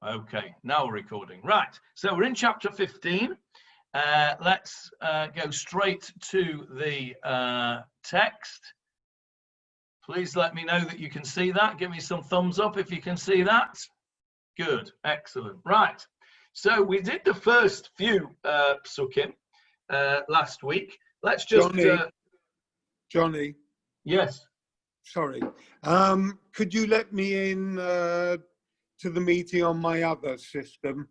Okay, now we're recording. Right, so we're in chapter 15. Let's go straight to the text. Please let me know that you can see that. Give me some thumbs up if you can see that. Good, excellent. Right, so we did the first few psukim last week. Let's just... Johnny. Yes. Sorry. Could you let me in to the meeting on my other system?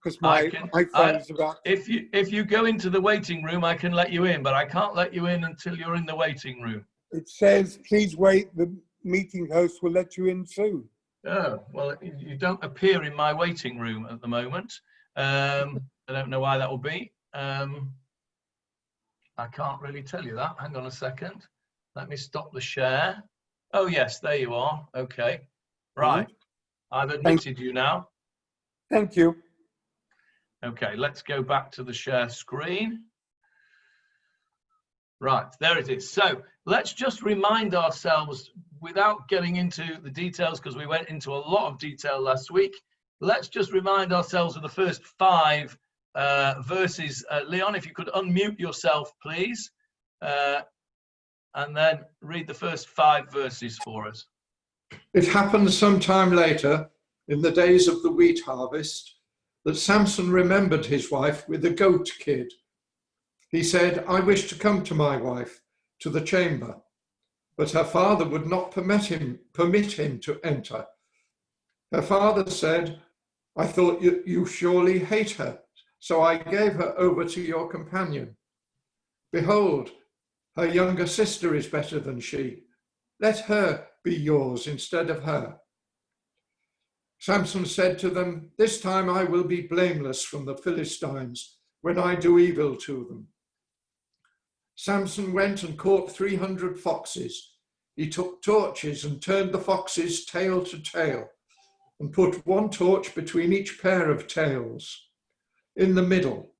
Because my phone's about... If you go into the waiting room, I can let you in, but I can't let you in until you're in the waiting room. It says, please wait, the meeting host will let you in soon. Oh, well, you don't appear in my waiting room at the moment. I don't know why that will be. I can't really tell you that. Hang on a second. Let me stop the share. Oh, yes, there you are. Okay. Right. I've admitted you now. Thank you. Okay, let's go back to the share screen. Right, there it is. So let's just remind ourselves, without getting into the details, because we went into a lot of detail last week, let's just remind ourselves of the first 5 verses. Leon, if you could unmute yourself, please, and then read the first 5 verses for us. It happened some time later, in the days of the wheat harvest, that Samson remembered his wife with a goat kid. He said, I wish to come to my wife, to the chamber. But her father would not permit him to enter. Her father said, I thought you surely hate her, so I gave her over to your companion. Behold, her younger sister is better than she. Let her be yours instead of her. Samson said to them, this time I will be blameless from the Philistines when I do evil to them. Samson went and caught 300 foxes. He took torches and turned the foxes tail to tail and put 1 torch between each pair of tails in the middle.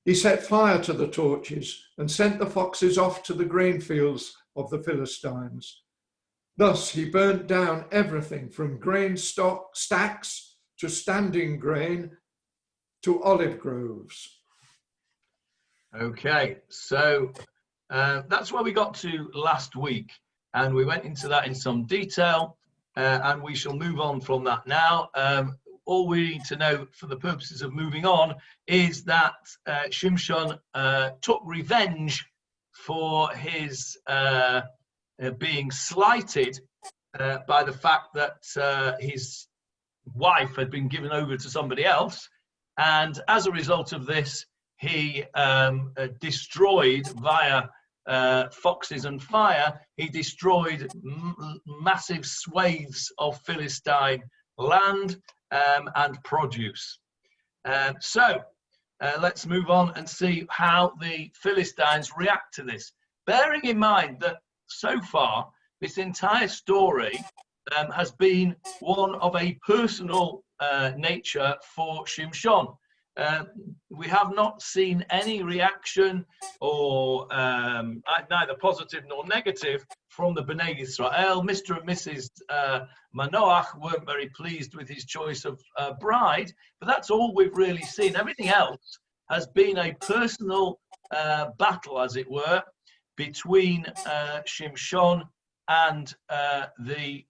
He set fire to the torches and sent the foxes off to the grain fields of the Philistines. Thus he burnt down everything from grain stacks to standing grain to olive groves. Okay, so that's where we got to last week, and we went into that in some detail, and we shall move on from that now. All we need to know for the purposes of moving on is that Shimshon took revenge for his being slighted by the fact that his wife had been given over to somebody else, and as a result of this, he destroyed via foxes and fire. He destroyed massive swathes of Philistine land and produce. So let's move on and see how the Philistines react to this, bearing in mind that so far this entire story has been one of a personal nature for Shimshon. We have not seen any reaction, or neither positive nor negative, from the Bnei Israel. Mr. and Mrs. Manoach weren't very pleased with his choice of bride, but that's all we've really seen. Everything else has been a personal battle, as it were, between Shimshon and the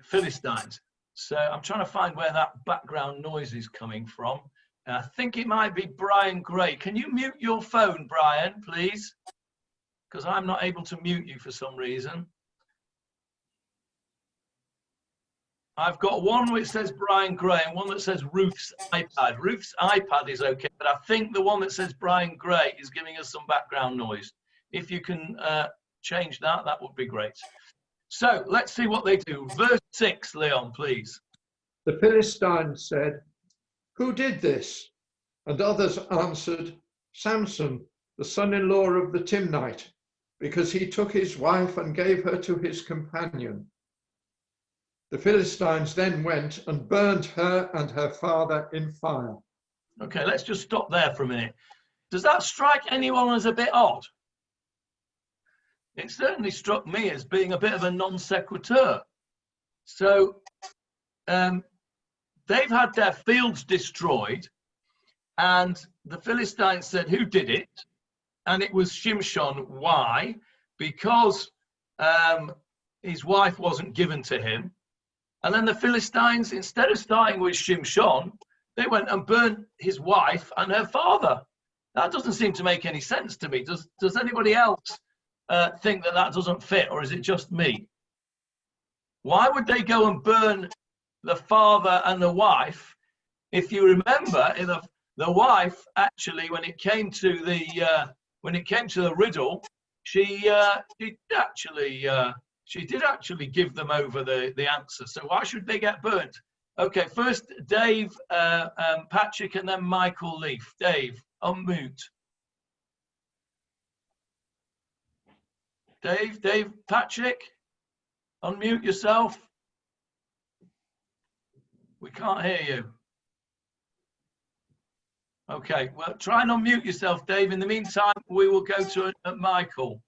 Philistines. So I'm trying to find where that background noise is coming from. I think it might be Brian Gray. Can you mute your phone, Brian, please? Because I'm not able to mute you for some reason. I've got one which says Brian Gray and one that says Ruth's iPad. Ruth's iPad is okay, but I think the one that says Brian Gray is giving us some background noise. If you can change that, that would be great. So let's see what they do. Verse 6, Leon, please. The Philistines said, who did this? And others answered, Samson, the son-in-law of the Timnite, because he took his wife and gave her to his companion. The Philistines then went and burned her and her father in fire. Okay, let's just stop there for a minute. Does that strike anyone as a bit odd? It certainly struck me as being a bit of a non sequitur. So they've had their fields destroyed, and the Philistines said, who did it? And it was Shimshon. Why? Because his wife wasn't given to him. And then the Philistines, instead of starting with Shimshon, they went and burnt his wife and her father. That doesn't seem to make any sense to me. Does anybody else think that that doesn't fit, or is it just me? Why would they go and burn the father and the wife? If you remember, the wife actually, when it came to the riddle, she did actually give them over the answer. So why should they get burnt? Okay, first Dave, Patrick, and then Michael Leaf. Dave, unmute. Dave, Patrick, unmute yourself. We can't hear you. Okay, well, try and unmute yourself, Dave. In the meantime, we will go to Michael.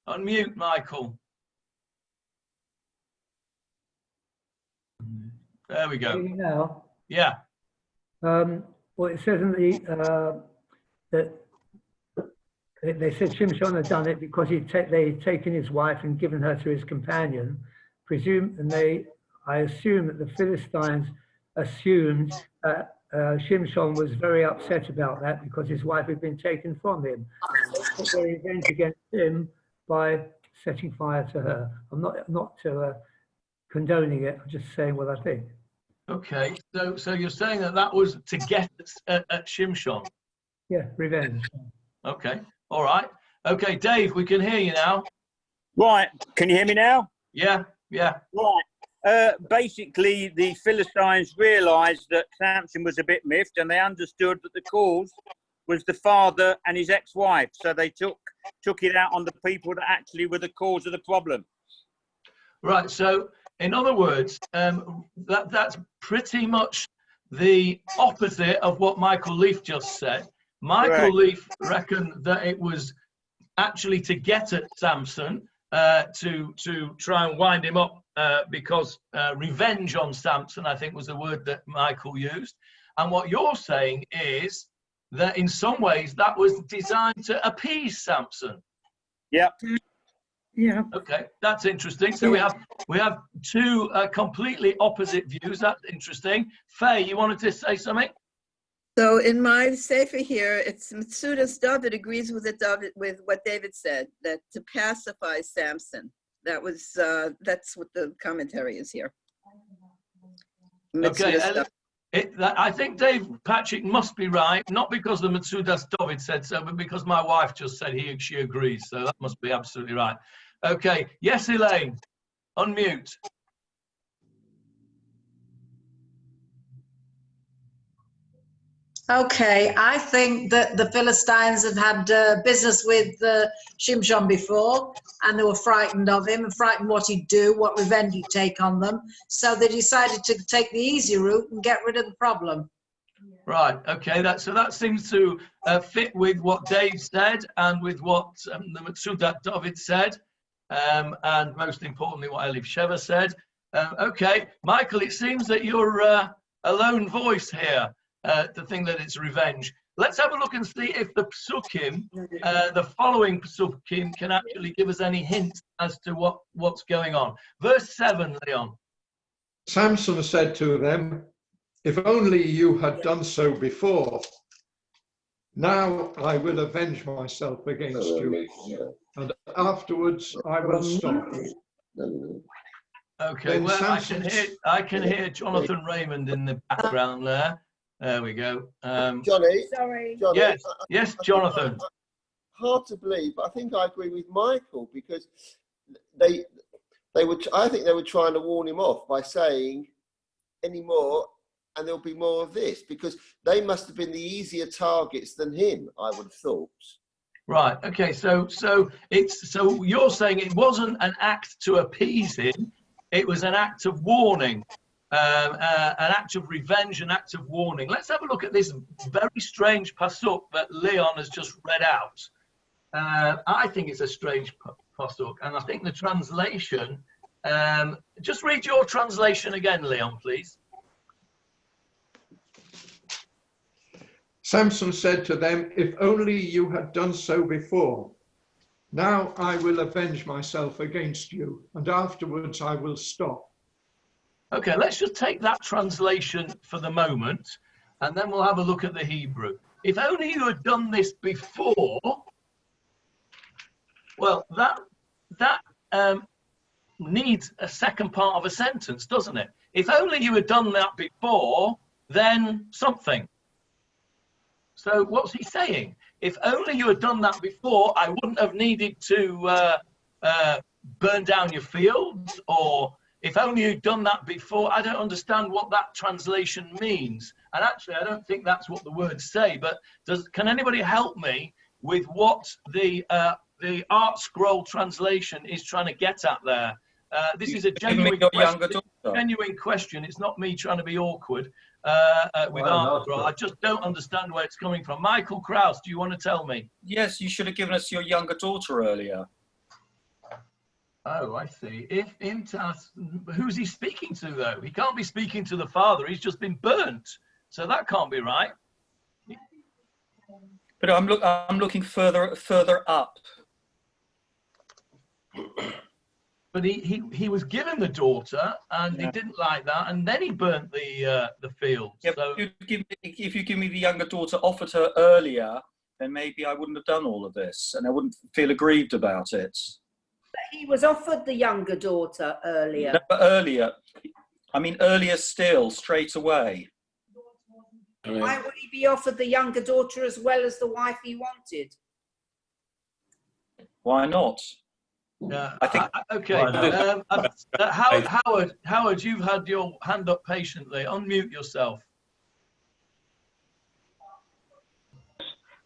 Unmute, Michael. There we go. Now, yeah. Well, it says in the that they said Shimshon had done it because they'd taken his wife and given her to his companion. I assume that the Philistines assumed that Shimshon was very upset about that because his wife had been taken from him. They took their revenge against him by setting fire to her. I'm not condoning it. I'm just saying what I think. Okay, so you're saying that was to get at Shimshon? Yeah, revenge. Okay, all right. Okay, Dave, we can hear you now. Right, can you hear me now? Yeah. Right. Basically, the Philistines realised that Samson was a bit miffed, and they understood that the cause was the father and his ex-wife. So they took it out on the people that actually were the cause of the problem. Right. So, in other words, that's pretty much the opposite of what Michael Leaf just said. Michael Leaf reckoned that it was actually to get at Samson, to try and wind him up, because revenge on Samson, I think, was the word that Michael used. And what you're saying is that in some ways that was designed to appease Samson. Yeah. Yeah. Okay, that's interesting. So we have two completely opposite views. That's interesting. Faye, you wanted to say something? So in my Sefer here, it's Metzudas David agrees with with what David said, that to pacify Samson. That's what the commentary is here. Okay, I think Dave Patrick must be right, not because the Metzudas David said so, but because my wife just said she agrees. So that must be absolutely right. Okay, yes, Elaine, unmute. Okay, I think that the Philistines had had business with Shimshon before, and they were frightened of him and frightened what he'd do, what revenge he'd take on them. So they decided to take the easy route and get rid of the problem. Right, okay, so that seems to fit with what Dave said and with what the Metzudas David said, and most importantly what Elif Sheva said. Okay, Michael, it seems that you're a lone voice here. To think that it's revenge. Let's have a look and see if the psukim, the following psukim, can actually give us any hints as to what's going on. Verse 7, Leon. Samson said to them, "If only you had done so before. Now I will avenge myself against you, and afterwards I will stop." Okay, Then well, Samson... I can hear Jonathan Raymond in the background there. There we go. Johnny. Sorry. Johnny, yes, Jonathan. Hard to believe, but I think I agree with Michael, because they were. I think they were trying to warn him off by saying, "Any more, and there'll be more of this," because they must have been the easier targets than him, I would have thought. Right. Okay. So you're saying it wasn't an act to appease him; it was an act of warning. An act of revenge, an act of warning. Let's have a look at this very strange pasuk that Leon has just read out. I think it's a strange pasuk, and I think the translation Just read your translation again, Leon, please. Samson said to them, "If only you had done so before. Now I will avenge myself against you, and afterwards I will stop." Okay, let's just take that translation for the moment, and then we'll have a look at the Hebrew. If only you had done this before, well, that needs a second part of a sentence, doesn't it? If only you had done that before, then something. So what's he saying? If only you had done that before, I wouldn't have needed to burn down your fields, or if only you'd done that before. I don't understand what that translation means. And actually, I don't think that's what the words say, but can anybody help me with what the Art Scroll translation is trying to get at there? This is a genuine question. It's not me trying to be awkward with Art Scroll. I just don't understand where it's coming from. Michael Krause, do you want to tell me? Yes, you should have given us your younger daughter earlier. Oh, I see. If Imtas, who's he speaking to though? He can't be speaking to the father. He's just been burnt, so that can't be right. But I'm looking further up. But he was given the daughter, and he didn't like that, and then he burnt the field. Yeah, so if you give me the younger daughter, offered her earlier, then maybe I wouldn't have done all of this, and I wouldn't feel aggrieved about it. He was offered the younger daughter earlier. No, but earlier. I mean, earlier still, straight away. Why would he be offered the younger daughter as well as the wife he wanted? Why not? I think. Okay. Howard, you've had your hand up patiently. Unmute yourself.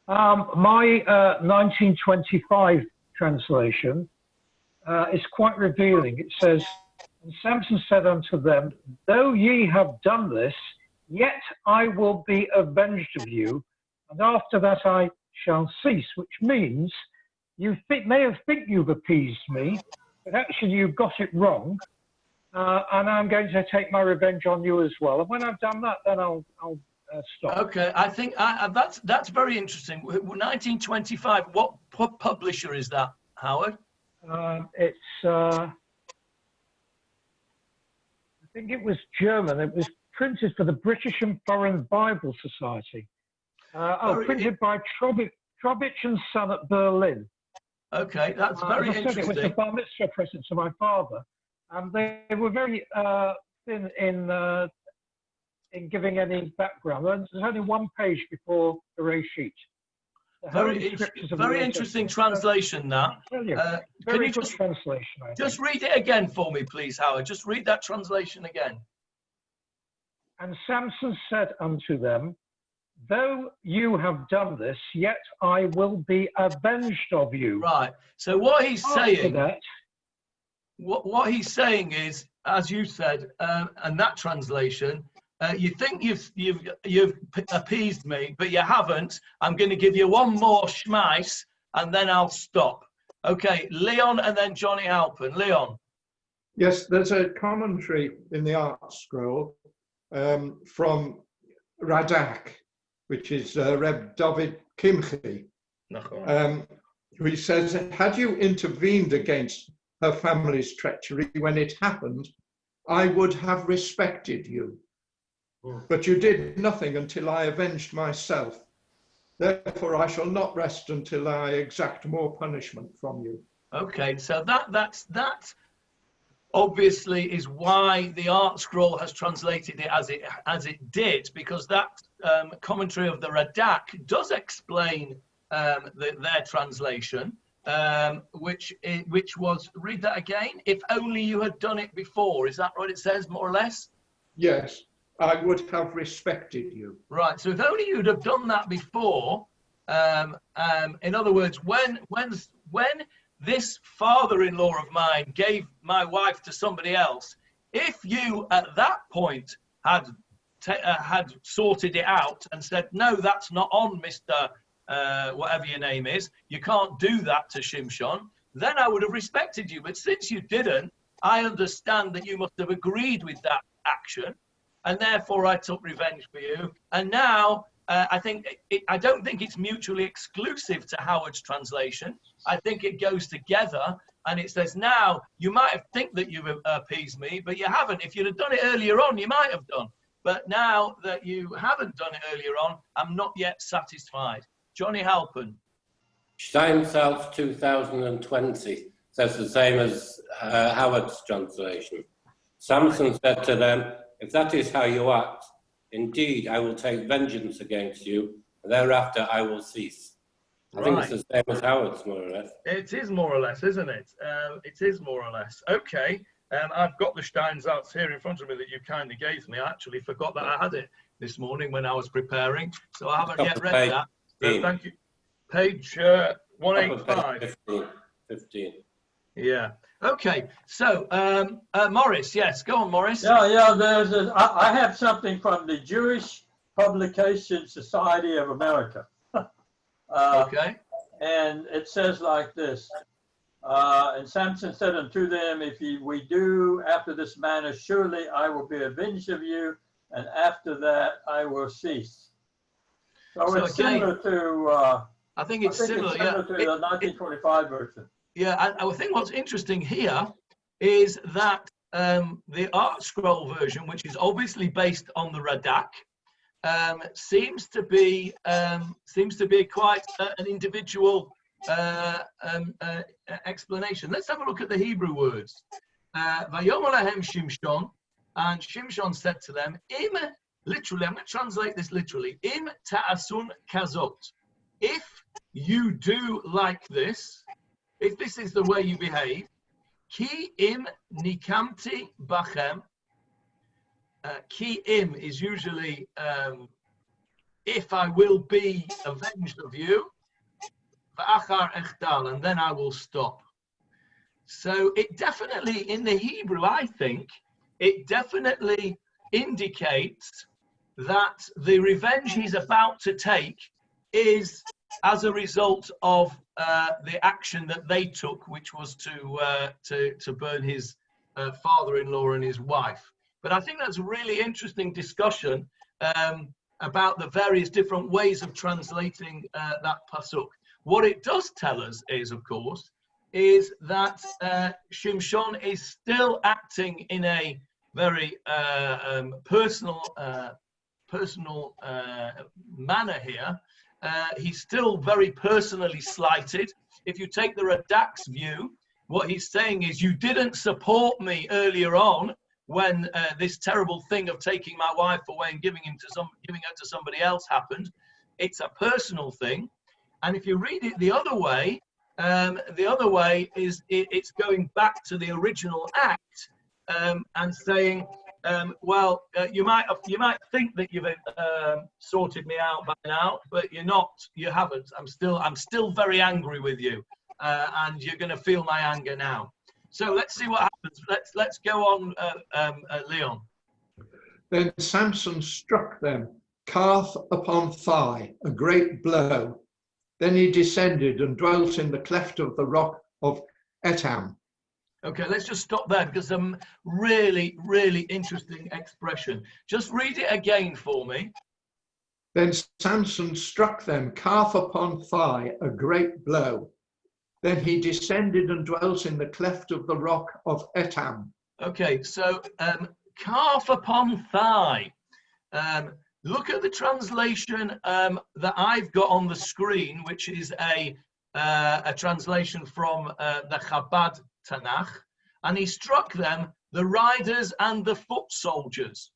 My 1925 translation is quite revealing. It says, "And Samson said unto them, Though ye have done this, yet I will be avenged of you, and after that I shall cease," which means you may think you've appeased me, but actually you've got it wrong, and I'm going to take my revenge on you as well. And when I've done that, then I'll stop. Okay, I think that's very interesting. 1925. What publisher is that, Howard? It's I think it was German. It was printed for the British and Foreign Bible Society. Printed by Trobich and Son at Berlin. Okay, that's very interesting. It was the bar mitzvah present to my father, and they were very thin in giving any background. There's only one page before the Reshit. Very interesting translation, that. Can you just translation? Just read it again for me, please, Howard. Just read that translation again. And Samson said unto them, Though you have done this, yet I will be avenged of you. Right. So what he's saying, what he's saying is, as you said, and that translation, you think you've appeased me, but you haven't. I'm going to give you one more schmeiss, and then I'll stop. Okay, Leon, and then Johnny Halpin. Leon. Yes, there's a commentary in the Art Scroll from Radak, which is Reb David Kimchi, who says, had you intervened against her family's treachery when it happened, I would have respected you. But you did nothing until I avenged myself. Therefore, I shall not rest until I exact more punishment from you. Okay, so that obviously is why the Art Scroll has translated it as it did, because that commentary of the Radak does explain their translation, which was, read that again. If only you had done it before. Is that what it says, more or less? Yes. I would have respected you. Right. So if only you'd have done that before. In other words, when this father-in-law of mine gave my wife to somebody else, if you at that point had sorted it out and said, no, that's not on, Mr. Whatever your name is, you can't do that to Shimshon, then I would have respected you. But since you didn't, I understand that you must have agreed with that action, and therefore I took revenge for you. And now I don't think it's mutually exclusive to Howard's translation. I think it goes together, and it says, now you might have think that you've appeased me, but you haven't. If you'd have done it earlier on, you might have done. But now that you haven't done it earlier on, I'm not yet satisfied. Johnny Halpin. Steinsaltz 2020 says the same as Howard's translation. Samson said to them, if that is how you act, indeed I will take vengeance against you, and thereafter I will cease. I think it's the same as Howard's, more or less. It is more or less, isn't it? It is more or less. Okay. I've got the Steinsaltz here in front of me that you kindly gave me. I actually forgot that I had it this morning when I was preparing, so I haven't yet read that. So thank you. Page 185. 15. Yeah. Okay. So, Morris, yes, go on, Morris. Yeah. I have something from the Jewish Publication Society of America. Okay. And it says like this. And Samson said unto them, if we do after this manner, surely I will be avenged of you, and after that I will cease. So it's again, similar to... I think it's similar to the 1925 version. Yeah, and I think what's interesting here is that the Art Scroll version, which is obviously based on the Radak, seems to be quite an individual explanation. Let's have a look at the Hebrew words. Vayomer lahem Shimshon, and Shimshon said to them, Im, literally, I'm going to translate this literally, Im ta'asun kazot. If you do like this, if this is the way you behave, ki im nikamti bachem. Ki im is usually if I will be avenged of you, va'achar echdal, and then I will stop. So it definitely, in the Hebrew, I think, it definitely indicates that the revenge he's about to take is as a result of the action that they took, which was to burn his father-in-law and his wife. But I think that's a really interesting discussion about the various different ways of translating that pasuk. What it does tell us is, of course, is that Shimshon is still acting in a very personal manner here. He's still very personally slighted. If you take the Radak's view, what he's saying is, you didn't support me earlier on when this terrible thing of taking my wife away and giving her to somebody else happened. It's a personal thing. And if you read it the other way is it's going back to the original act and saying, well, you might think that you've sorted me out by now, but you're not. You haven't. I'm still very angry with you, and you're going to feel my anger now. So let's see what happens. Let's go on, Leon. Then Samson struck them, calf upon thigh, a great blow. Then he descended and dwelt in the cleft of the rock of Etam. Okay, let's just stop there because really, really interesting expression. Just read it again for me. Then Samson struck them, calf upon thigh, a great blow. Then he descended and dwelt in the cleft of the rock of Etam. Okay, so calf upon thigh. Look at the translation that I've got on the screen, which is a translation from the Chabad Tanakh, and he struck them, the riders and the foot soldiers.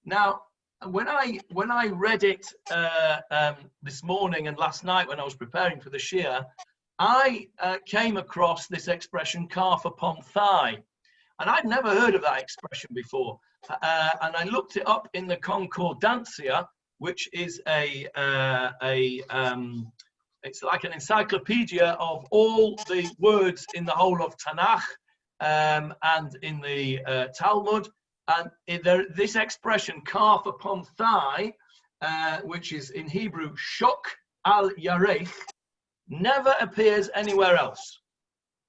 Now, when I read it this morning and last night when I was preparing for the Shia, I came across this expression, calf upon thigh, and I'd never heard of that expression before. And I looked it up in the Concordancia, which is it's like an encyclopedia of all the words in the whole of Tanakh and in the Talmud. And this expression, calf upon thigh, which is in Hebrew, shok al yarech, never appears anywhere else.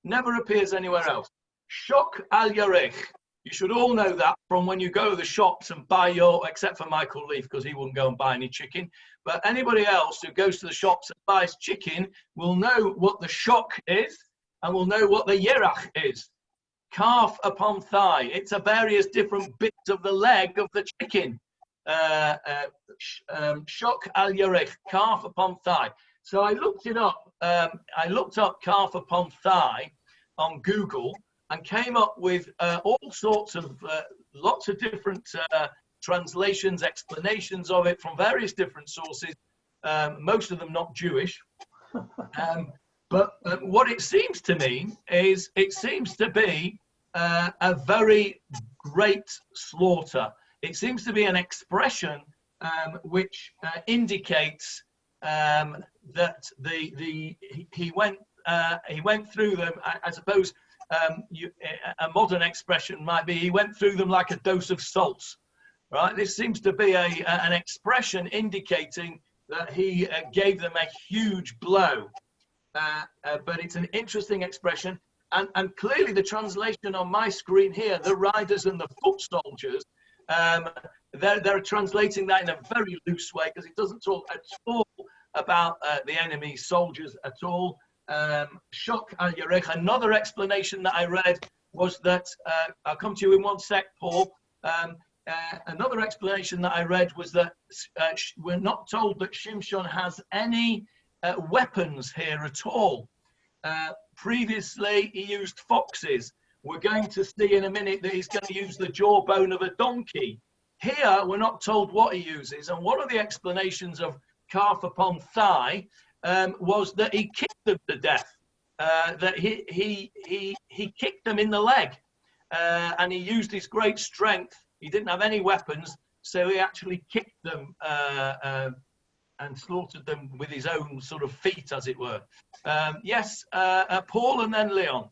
Never appears anywhere else. Shok al yarech. You should all know that from when you go to the shops and buy your, except for Michael Leaf, because he wouldn't go and buy any chicken. But anybody else who goes to the shops and buys chicken will know what the shok is and will know what the yerach is. Calf upon thigh. It's a various different bits of the leg of the chicken. Shok al yarech, calf upon thigh. So I looked it up. I looked up calf upon thigh on Google and came up with all sorts of lots of different translations, explanations of it from various different sources. Most of them not Jewish. But what it seems to mean is it seems to be a very great slaughter. It seems to be an expression which indicates that he went through them. I suppose a modern expression might be he went through them like a dose of salt. Right? This seems to be an expression indicating that he gave them a huge blow. But it's an interesting expression, and clearly the translation on my screen here, the riders and the foot soldiers, they're translating that in a very loose way because it doesn't talk at all about the enemy soldiers at all. Shok al yarech. Another explanation that I read was that I'll come to you in one sec, Paul. Another explanation that I read was that we're not told that Shimshon has any weapons here at all. Previously, he used foxes. We're going to see in a minute that he's going to use the jawbone of a donkey. Here, we're not told what he uses. And one of the explanations of calf upon thigh was that he kicked them to death. That he kicked them in the leg, and he used his great strength. He didn't have any weapons, so he actually kicked them and slaughtered them with his own sort of feet, as it were. Yes, Paul, and then Leon.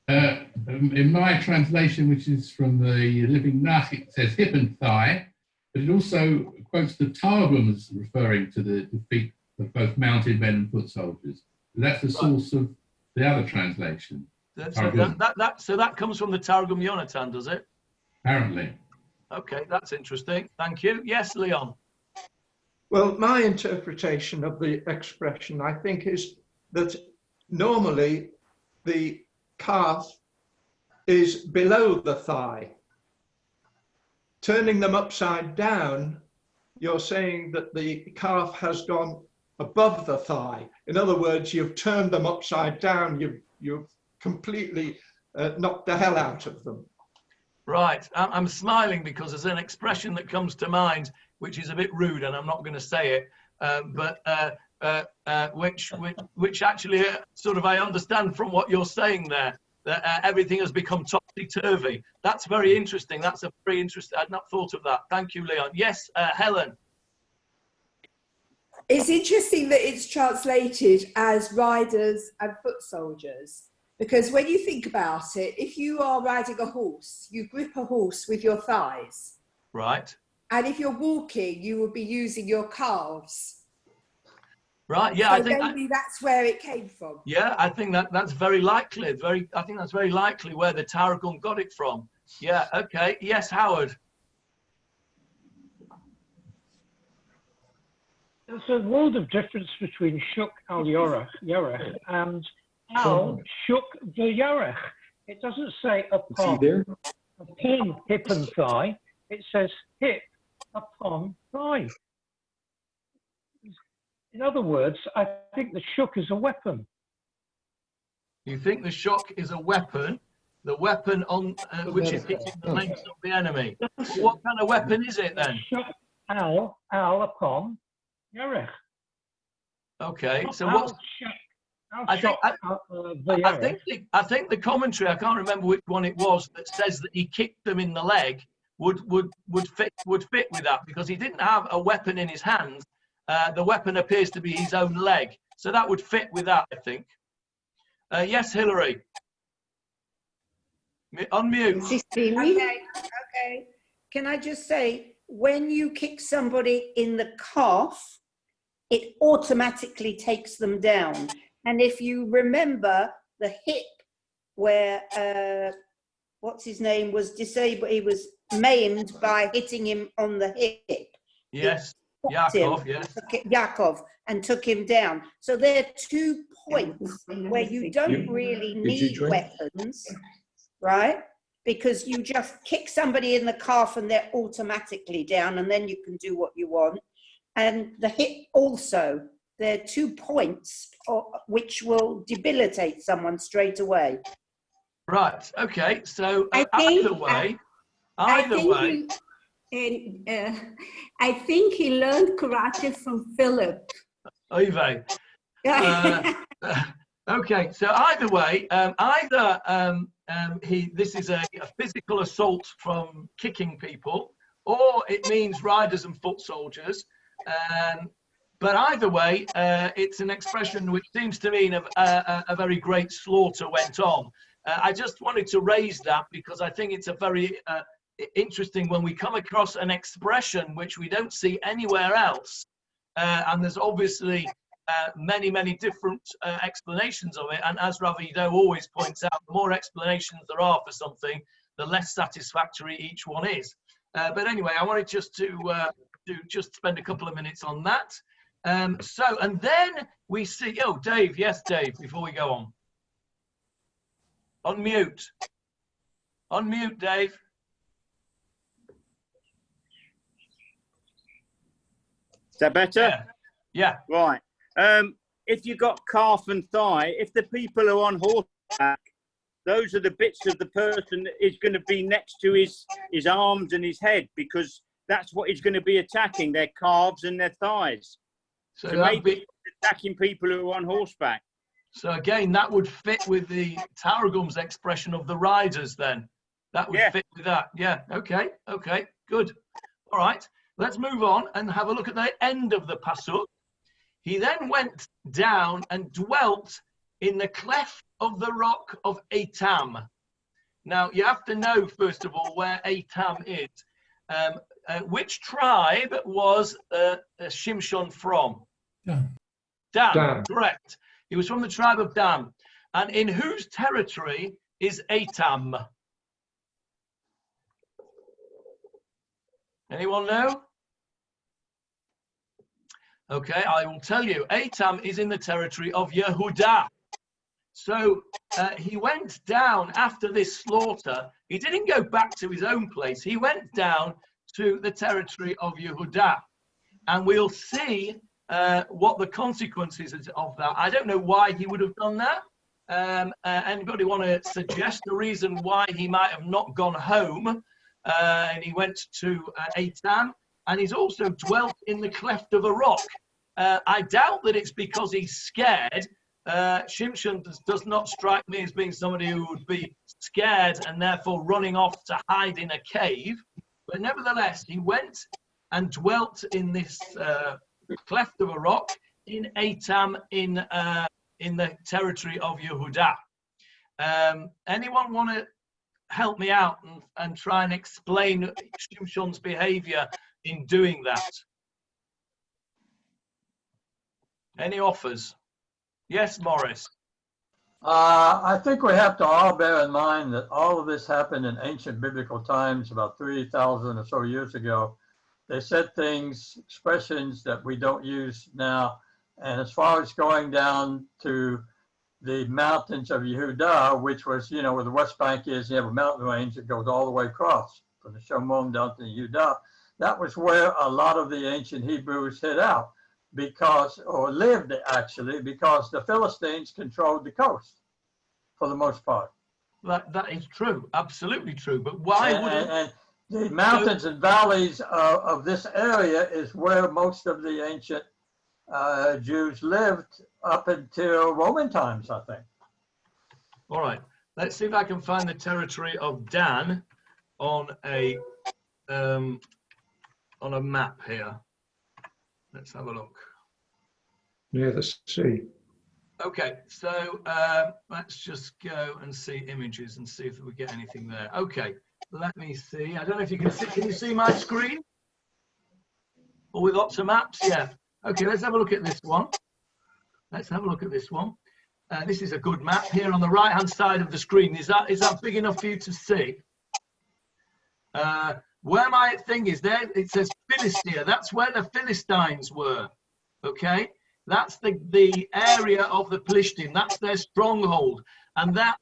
In my translation, which is from the Living Nach, it says hip and thigh, but it also quotes the Targum as referring to the feet of both mounted men and foot soldiers. So that's the source of the other translation. So that comes from the Targum Yonatan, does it? Apparently. Okay, that's interesting. Thank you. Yes, Leon. Well, my interpretation of the expression, I think, is that normally the calf is below the thigh. Turning them upside down, you're saying that the calf has gone above the thigh. In other words, you've turned them upside down. You've completely knocked the hell out of them. Right. I'm smiling because there's an expression that comes to mind, which is a bit rude, and I'm not going to say it, which actually sort of I understand from what you're saying there, that everything has become topsy-turvy. That's very interesting. That's a very interesting. I'd not thought of that. Thank you, Leon. Yes, Helen. It's interesting that it's translated as riders and foot soldiers, because when you think about it, if you are riding a horse, you grip a horse with your thighs. Right. And if you're walking, you will be using your calves. Right. Yeah, so I think maybe that's where it came from. Yeah, I think that's very likely. I think that's very likely where the Targum got it from. Yeah. Okay. Yes, Howard. There's a world of difference between Shuk al Yarech and Al Shuk the Yarech. It doesn't say upon hip and thigh. It says hip upon thigh. In other words, I think the Shuk is a weapon. You think the Shuk is a weapon? The weapon on which is hitting the legs of the enemy. Well, what kind of weapon is it then? Shuk al upon Yarech. Okay, so what's... I think the commentary, I can't remember which one it was, that says that he kicked them in the leg would fit with that, because he didn't have a weapon in his hands. The weapon appears to be his own leg, so that would fit with that, I think. Yes, Hilary. Unmute. Okay. Can I just say, when you kick somebody in the calf, it automatically takes them down. And if you remember the hip, where what's his name, was disabled. He was maimed by hitting him on the hip. Yes, Yaakov, yes. Yaakov, and took him down. So there are 2 points where you don't really need weapons, right? Because you just kick somebody in the calf and they're automatically down, and then you can do what you want. And the hip also, there are 2 points which will debilitate someone straight away. Right, okay, so either way, I think he learned karate from Philip. Oy okay, so either way, this is a physical assault from kicking people, or it means riders and foot soldiers. But either way, it's an expression which seems to mean a very great slaughter went on. I just wanted to raise that because I think it's a very interesting when we come across an expression which we don't see anywhere else. And there's obviously many different explanations of it. And as Ravido always points out, the more explanations there are for something, the less satisfactory each one is. But anyway, I wanted just to just spend a couple of minutes on that. And then we see, oh, Dave, yes, Dave, before we go on. Unmute. Unmute, Dave. Is that better? Yeah. Right. If you've got calf and thigh, if the people are on horseback, those are the bits of the person that is going to be next to his arms and his head, because that's what he's going to be attacking, their calves and their thighs. So maybe attacking people who are on horseback. So again, that would fit with the Targum's expression of the riders then. That would fit with that. Yeah, okay, good. All right, let's move on and have a look at the end of the Pasuk. He then went down and dwelt in the cleft of the rock of Etam. Now, you have to know, first of all, where Etam is. Which tribe was Shimshon from? Dan, correct. He was from the tribe of Dan. And in whose territory is Etam? Anyone know? Okay, I will tell you. Etam is in the territory of Yehudah. So he went down after this slaughter. He didn't go back to his own place. He went down to the territory of Yehudah. And we'll see what the consequences of that. I don't know why he would have done that. Anybody want to suggest the reason why he might have not gone home and he went to Etam? And he's also dwelt in the cleft of a rock. I doubt that it's because he's scared. Shimshon does not strike me as being somebody who would be scared and therefore running off to hide in a cave. But nevertheless, he went and dwelt in this cleft of a rock in Etam in the territory of Yehudah. Anyone want to help me out and try and explain Shimshon's behavior in doing that? Any offers? Yes, Morris. I think we have to all bear in mind that all of this happened in ancient biblical times, about 3,000 or so years ago. They said things, expressions that we don't use now. And as far as going down to the mountains of Yehudah, which was, you know, where the West Bank is, you have a mountain range that goes all the way across from the Shomron down to Yehudah. That was where a lot of the ancient Hebrews hid out or lived actually, because the Philistines controlled the coast for the most part. That is true, absolutely true. But why wouldn't... And the mountains and valleys of this area is where most of the ancient Jews lived up until Roman times, I think. All right, let's see if I can find the territory of Dan on a map here. Let's have a look. Near the sea. Okay, so let's just go and see images and see if we get anything there. Okay, let me see. I don't know if you can see. Can you see my screen? Or with lots of maps? Yeah. Okay, let's have a look at this one. Let's have a look at this one. this is a good map here on the right hand side of the screen. Is that big enough for you to see? Where my thing is there, it says Philistia. That's where the Philistines were. Okay, that's the area of the Plishtim. That's their stronghold. And that,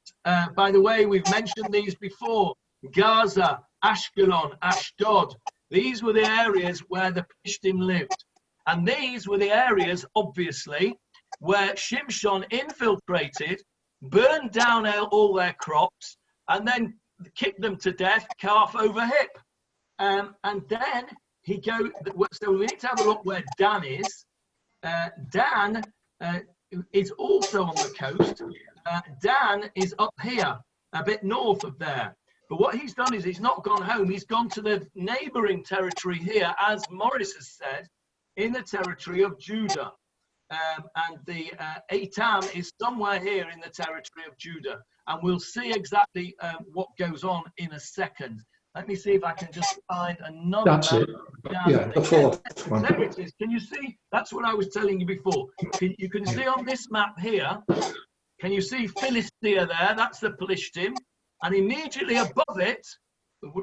by the way, we've mentioned these before. Gaza, Ashkelon, Ashdod. These were the areas where the Plishtim lived. And these were the areas, obviously, where Shimshon infiltrated, burned down all their crops, and then kicked them to death, calf over hip. And then he goes, so we need to have a look where Dan is. Dan is also on the coast. Dan is up here, a bit north of there. But what he's done is he's not gone home. He's gone to the neighboring territory here, as Morris has said, in the territory of Judah. And the Etam is somewhere here in the territory of Judah. And we'll see exactly what goes on in a second. Let me see if I can just find another That's map. it. Yeah, the fourth one. There it is. Can you see? That's what I was telling you before. You can see on this map here, can you see Philistia there? That's the Plishtim. And immediately above it,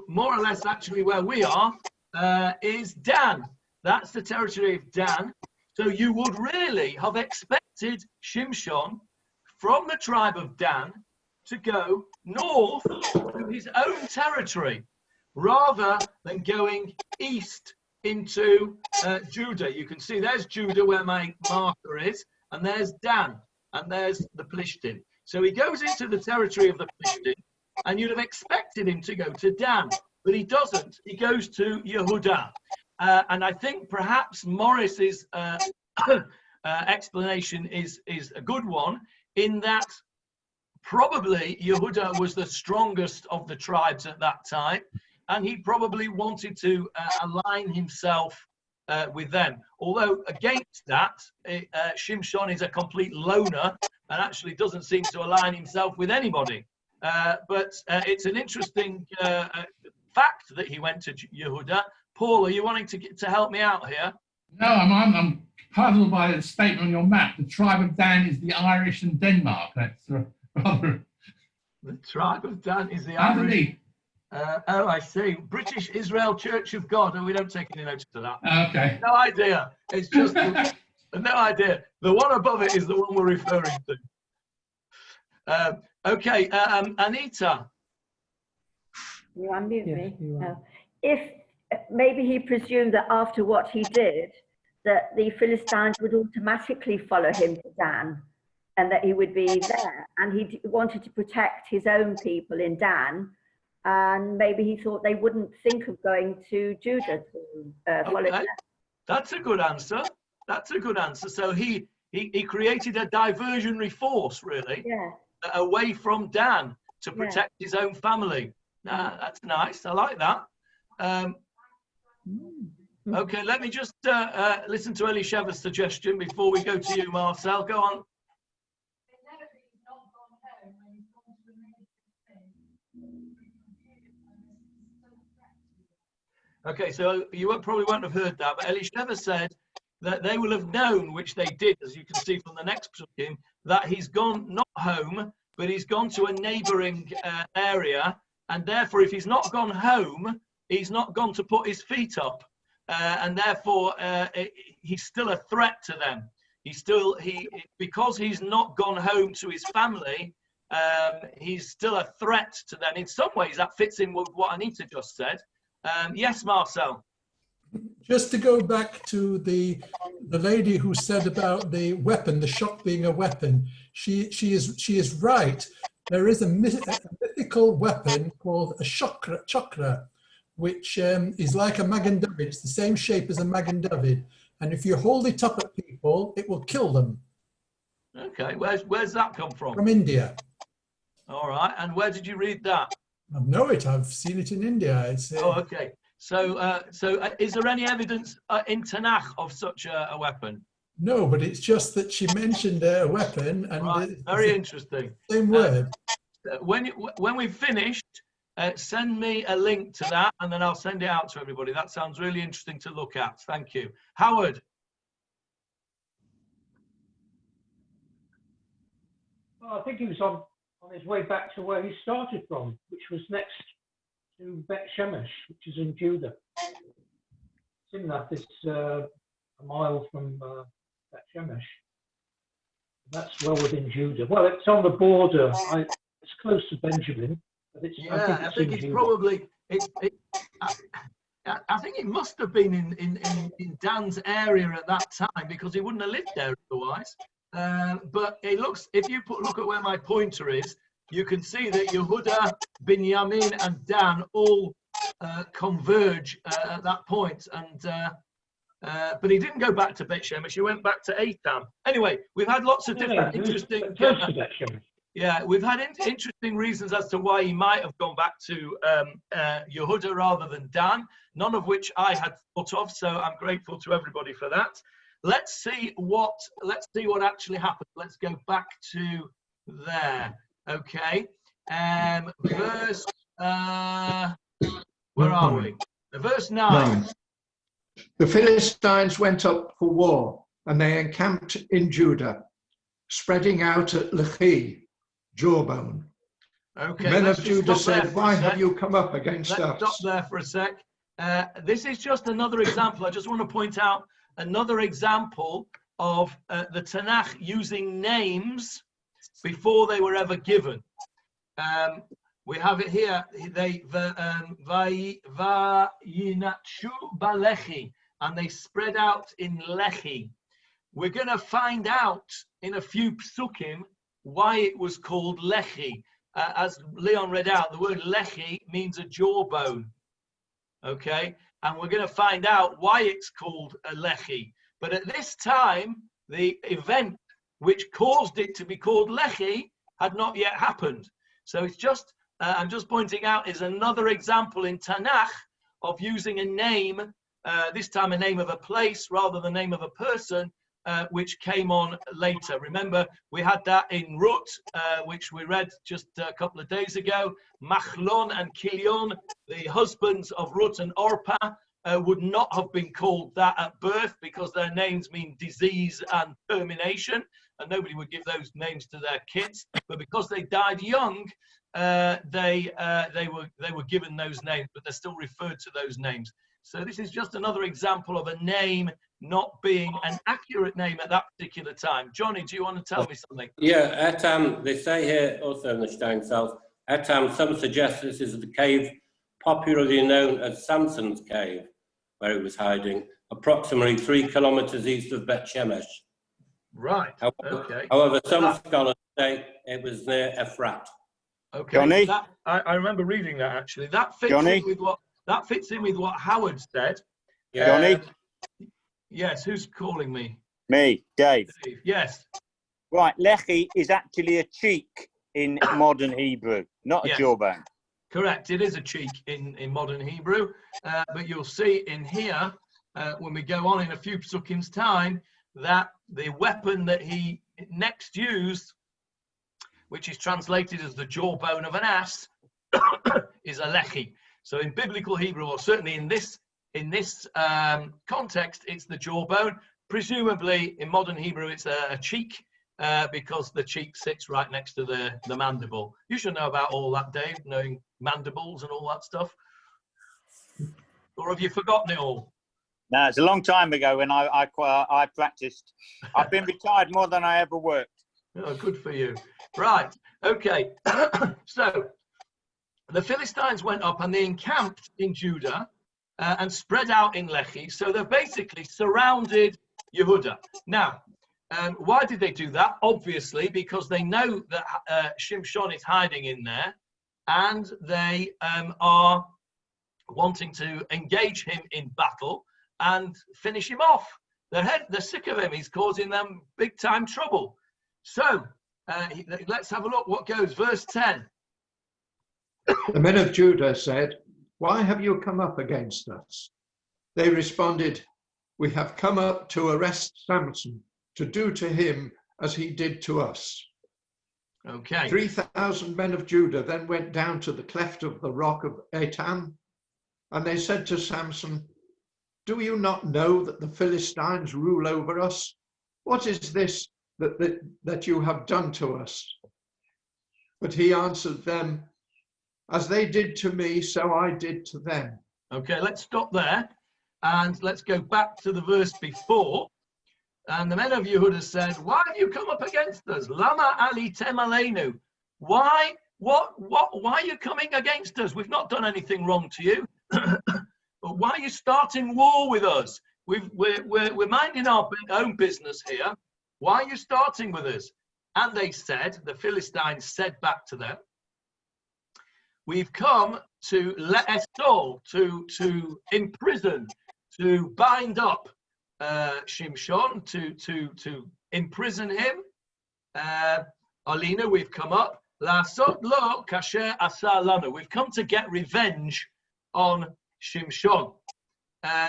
more or less actually where we are, is Dan. That's the territory of Dan. So you would really have expected Shimshon from the tribe of Dan to go north to his own territory rather than going east into Judah. You can see there's Judah where my marker is, and there's Dan, and there's the Plishtim. So he goes into the territory of the Plishtim, and you'd have expected him to go to Dan, but he doesn't. He goes to Yehudah. And I think perhaps Morris's explanation is a good one, in that probably Yehudah was the strongest of the tribes at that time, and he probably wanted to align himself with them. Although against that, Shimshon is a complete loner and actually doesn't seem to align himself with anybody. But it's an interesting fact that he went to Yehudah. Paul, are you wanting to help me out here? No, I'm puzzled by the statement on your map. The tribe of Dan is the Irish and Denmark. That's rather... The tribe of Dan is the Irish. Oh, I see. British Israel Church of God. And we don't take any notice of that. Okay. No idea. It's just no idea. The one above it is the one we're referring to. Okay, Anita. You unmute me. No. If maybe he presumed that after what he did, that the Philistines would automatically follow him to Dan, and that he would be there, and he wanted to protect his own people in Dan, and maybe he thought they wouldn't think of going to Judah to follow them. That's a good answer. That's a good answer. So he created a diversionary force, really, away from Dan to protect his own family. That's nice. I like that. Okay, let me just listen to Elisheva's suggestion before we go to you, Marcel. Go on. Okay, so you probably won't have heard that, but Elisheva said that they will have known, which they did, as you can see from the next psukim, that he's gone not home, but he's gone to a neighboring area, and therefore, if he's not gone home, he's not gone to put his feet up, and therefore he's still a threat to them. Because he's not gone home to his family, he's still a threat to them. In some ways, that fits in with what Anita just said. Yes, Marcel. Just to go back to the lady who said about the weapon, the shot being a weapon, she is right. There is a mythical weapon called a chakra, which is like a Magen David. It's the same shape as a Magen David, and if you hold it up at people, it will kill them. Okay, where's that come from? From India. All right, and where did you read that? I know it. I've seen it in India. It's, oh, okay. So, is there any evidence in Tanakh of such a weapon? No, but it's just that she mentioned a weapon, and right. Very interesting. Same word. When we've finished, send me a link to that, and then I'll send it out to everybody. That sounds really interesting to look at. Thank you, Howard. Well, I think he was on his way back to where he started from, which was next to Bet Shemesh, which is in Judah. Simnath is a mile from Bet Shemesh. That's well within Judah. Well, it's on the border. It's close to Benjamin, but it's, yeah, I think it's probably I think it must have been in Dan's area at that time, because he wouldn't have lived there otherwise. But it looks, if you look at where my pointer is, you can see that Yehuda, Binyamin, and Dan all converge at that point. But he didn't go back to Bet Shemesh. He went back to Etam. Anyway, we've had lots of different interesting. Yeah, we've had interesting reasons as to why he might have gone back to Yehuda rather than Dan, none of which I had thought of. So I'm grateful to everybody for that. Let's see what actually happened. Let's go back to there. Okay. Verse. Where are we? Verse 9. The Philistines went up for war, and they encamped in Judah, spreading out at Lehi, Jawbone. Okay, Men of Judah said, "Why have you come up against us?" Let's stop there for a sec. This is just another example. I just want to point out another example of the Tanakh using names before they were ever given. We have it here. They vayinatshu balechi, and they spread out in Lehi. We're going to find out in a few psukim why it was called Lehi. As Leon read out, the word Lehi means a jawbone. Okay, and we're going to find out why it's called a Lehi. But at this time, the event which caused it to be called Lehi had not yet happened. So it's just, I'm just pointing out, is another example in Tanakh of using a name, this time a name of a place rather than the name of a person, which came on later. Remember, we had that in Rut, which we read just a couple of days ago. Machlon and Kilion, the husbands of Rut and Orpah, would not have been called that at birth because their names mean disease and termination, and nobody would give those names to their kids. But because they died young, they were given those names, but they're still referred to those names. So this is just another example of a name not being an accurate name at that particular time. Johnny, do you want to tell me something? Yeah, Etam, they say here also in the Steinsalz, Etam, some suggest this is the cave popularly known as Samson's cave, where he was hiding, approximately 3 kilometers east of Bet Shemesh. Right, okay. However, some scholars say it was near Ephrat. Okay, Johnny? I remember reading that actually. That fits Johnny? in with what Howard said. Johnny? Yes, who's calling me? Me, Dave. Yes. Right, Lehi is actually a cheek in modern Hebrew, not a jawbone. Correct, it is a cheek in modern Hebrew, but you'll see in here, when we go on in a few psukim's time, that the weapon that he next used, which is translated as the jawbone of an ass, is a lechi. So in biblical Hebrew, or certainly in this context, it's the jawbone. Presumably in modern Hebrew, it's a cheek, because the cheek sits right next to the mandible. You should know about all that, Dave, knowing mandibles and all that stuff. Or have you forgotten it all? No, it's a long time ago when I practiced. I've been retired more than I ever worked. Oh, good for you. Right, okay. So the Philistines went up and they encamped in Judah and spread out in Lehi. So they've basically surrounded Yehuda. Now, why did they do that? Obviously, because they know that Shimshon is hiding in there, and they are wanting to engage him in battle and finish him off. They're sick of him. He's causing them big time trouble. So let's have a look what goes. Verse 10. The men of Judah said, "Why have you come up against us?" They responded, "We have come up to arrest Samson, to do to him as he did to us." Okay. 3,000 men of Judah then went down to the cleft of the rock of Etam, and they said to Samson, "Do you not know that the Philistines rule over us? What is this that you have done to us? But he answered them, as they did to me, so I did to them. Okay, let's stop there and let's go back to the verse before. And the men of Yehuda said, why have you come up against us? Lama alitem aleinu. Why are you coming against us? We've not done anything wrong to you. But why are you starting war with us? We're minding our own business here. Why are you starting with us? And they said, the Philistines said back to them, we've come to let us all, to imprison, to bind up Shimshon, to imprison him. Alina, we've come up. La'asot lo kasher asa lanu. We've come to get revenge on Shimshon.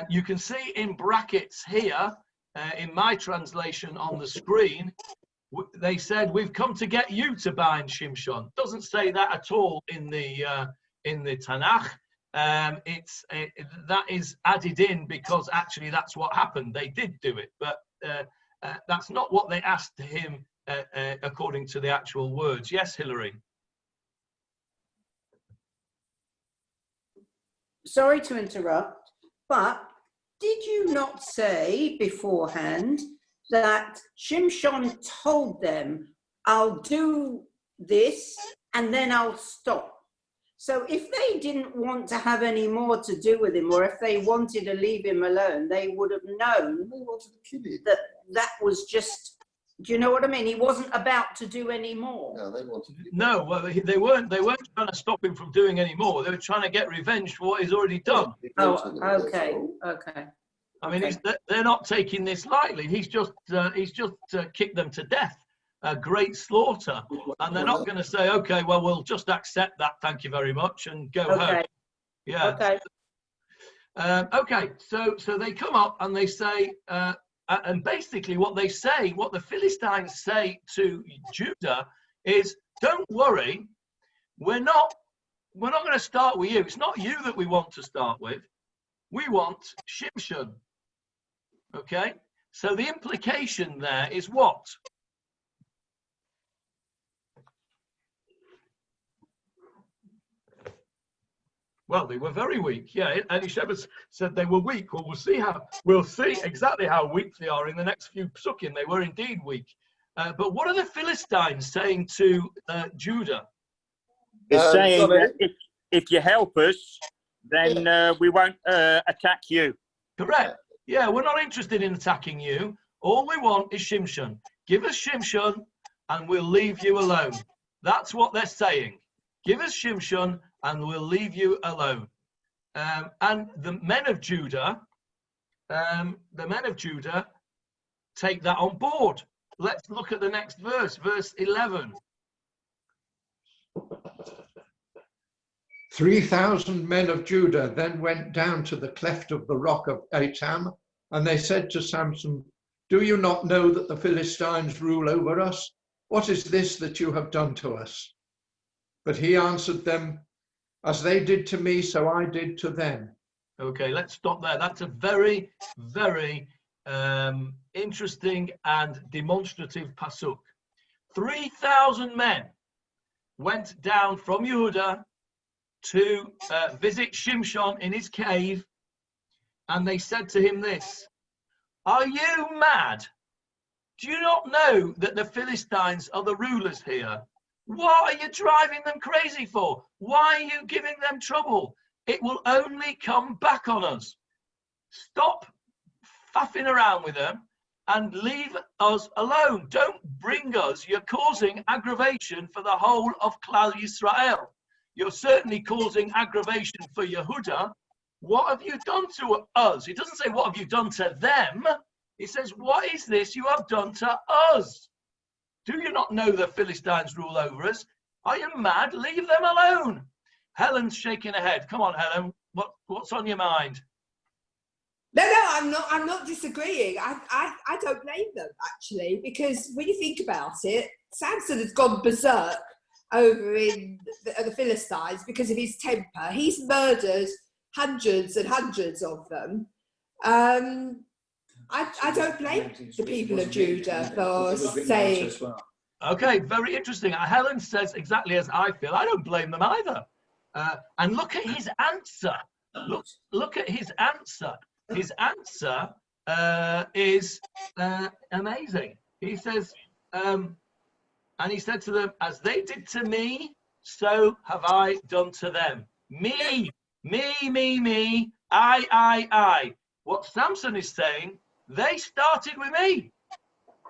You can see in brackets here, in my translation on the screen, they said, we've come to get you to bind Shimshon. Doesn't say that at all in the Tanakh. That is added in because actually that's what happened. They did do it, but that's not what they asked him according to the actual words. Yes, Hilary. Sorry to interrupt, but did you not say beforehand that Shimshon told them, I'll do this and then I'll stop? So if they didn't want to have any more to do with him, or if they wanted to leave him alone, they would have known that that was just, do you know what I mean? He wasn't about to do any more. No, they wanted. No, well, they weren't trying to stop him from doing any more. They were trying to get revenge for what he's already done. Oh, okay, okay. I mean, they're not taking this lightly. He's just kicked them to death, a great slaughter, and they're not going to say, okay, well, we'll just accept that, thank you very much, and go home. Yeah. Okay. Okay. So they come up and they say, and basically what they say, what the Philistines say to Judah is, don't worry, we're not going to start with you. It's not you that we want to start with. We want Shimshon. Okay, so the implication there is what? Well, they were very weak. Yeah, Elisheva said they were weak. Well, we'll see exactly how weak they are in the next few psukim. They were indeed weak. But what are the Philistines saying to Judah? It's saying that if you help us, then we won't attack you. Correct. Yeah, we're not interested in attacking you. All we want is Shimshon. Give us Shimshon and we'll leave you alone. That's what they're saying. Give us Shimshon and we'll leave you alone. And the men of Judah take that on board. Let's look at the next verse, verse 11. 3,000 men of Judah then went down to the cleft of the rock of Etam, and they said to Samson, do you not know that the Philistines rule over us? What is this that you have done to us? But he answered them, as they did to me, so I did to them. Okay, let's stop there. That's a very, very interesting and demonstrative pasuk. 3,000 men went down from Yehuda to visit Shimshon in his cave, and they said to him this, are you mad? Do you not know that the Philistines are the rulers here? What are you driving them crazy for? Why are you giving them trouble? It will only come back on us. Stop faffing around with them and leave us alone. Don't bring us. You're causing aggravation for the whole of Klal Yisrael. You're certainly causing aggravation for Yehuda. What have you done to us? He doesn't say, what have you done to them? He says, what is this you have done to us? Do you not know the Philistines rule over us? Are you mad? Leave them alone. Helen's shaking her head. Come on, Helen. What's on your mind? No, I'm not disagreeing. I don't blame them, actually, because when you think about it, Samson has gone berserk over in the Philistines because of his temper. He's murdered hundreds and hundreds of them. I don't blame the people of Judah for saying, Okay, very interesting. Helen says exactly as I feel. I don't blame them either. And look at his answer. Look at his answer. His answer is amazing. He says, and he said to them, as they did to me, so have I done to them. Me, I. What Samson is saying, they started with me,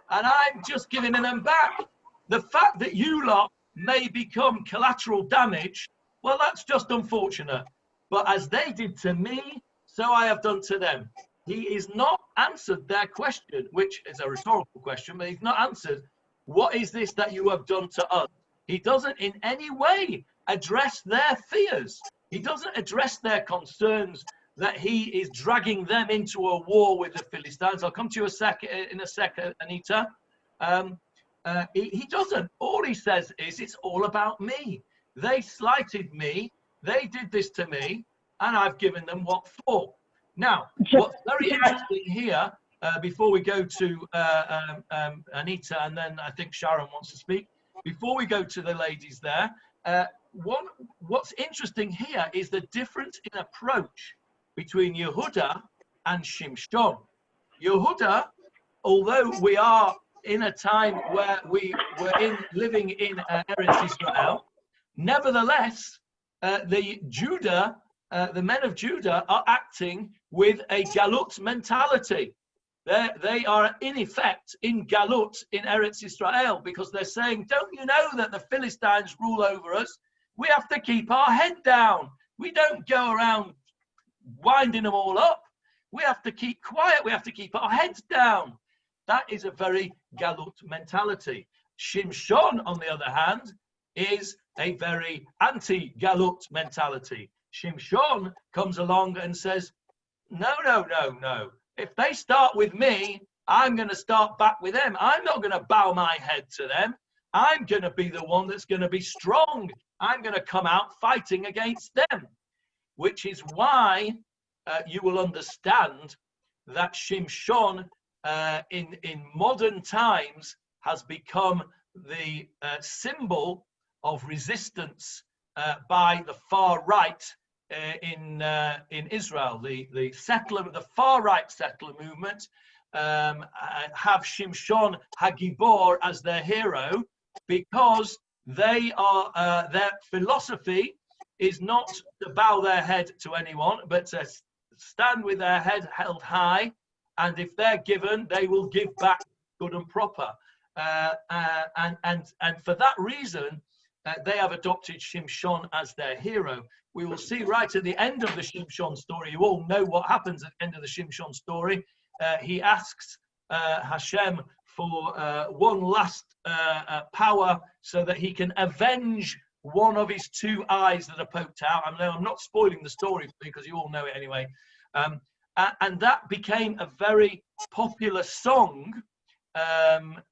and I'm just giving them back. The fact that you lot may become collateral damage, well, that's just unfortunate. But as they did to me, so I have done to them. He is not answered their question, which is a rhetorical question, but he's not answered, what is this that you have done to us? He doesn't in any way address their fears. He doesn't address their concerns that he is dragging them into a war with the Philistines. I'll come to you in a second, Anita. He doesn't. All he says is, it's all about me. They slighted me. They did this to me, and I've given them what for. Now, what's very interesting here, before we go to Anita, and then I think Sharon wants to speak, before we go to the ladies there, what's interesting here is the difference in approach between Yehuda and Shimshon. Yehuda, although we are in a time where we were living in Eretz Israel, nevertheless, the men of Judah are acting with a galut mentality. They are in effect in galut in Eretz Israel, because they're saying, don't you know that the Philistines rule over us? We have to keep our head down. We don't go around winding them all up. We have to keep quiet. We have to keep our heads down. That is a very galut mentality. Shimshon, on the other hand, is a very anti-galut mentality. Shimshon comes along and says, no. If they start with me, I'm going to start back with them. I'm not going to bow my head to them. I'm going to be the one that's going to be strong. I'm going to come out fighting against them, which is why you will understand that Shimshon in modern times has become the symbol of resistance by the far right in Israel. The far right settler movement have Shimshon Hagibor as their hero, because they are their philosophy is not to bow their head to anyone, but to stand with their head held high, and if they're given, they will give back good and proper. And for that reason, they have adopted Shimshon as their hero. We will see right at the end of the Shimshon story, you all know what happens at the end of the Shimshon story. He asks Hashem for one last power so that he can avenge one of his two eyes that are poked out. I'm not spoiling the story because you all know it anyway. And that became a very popular song, Achapam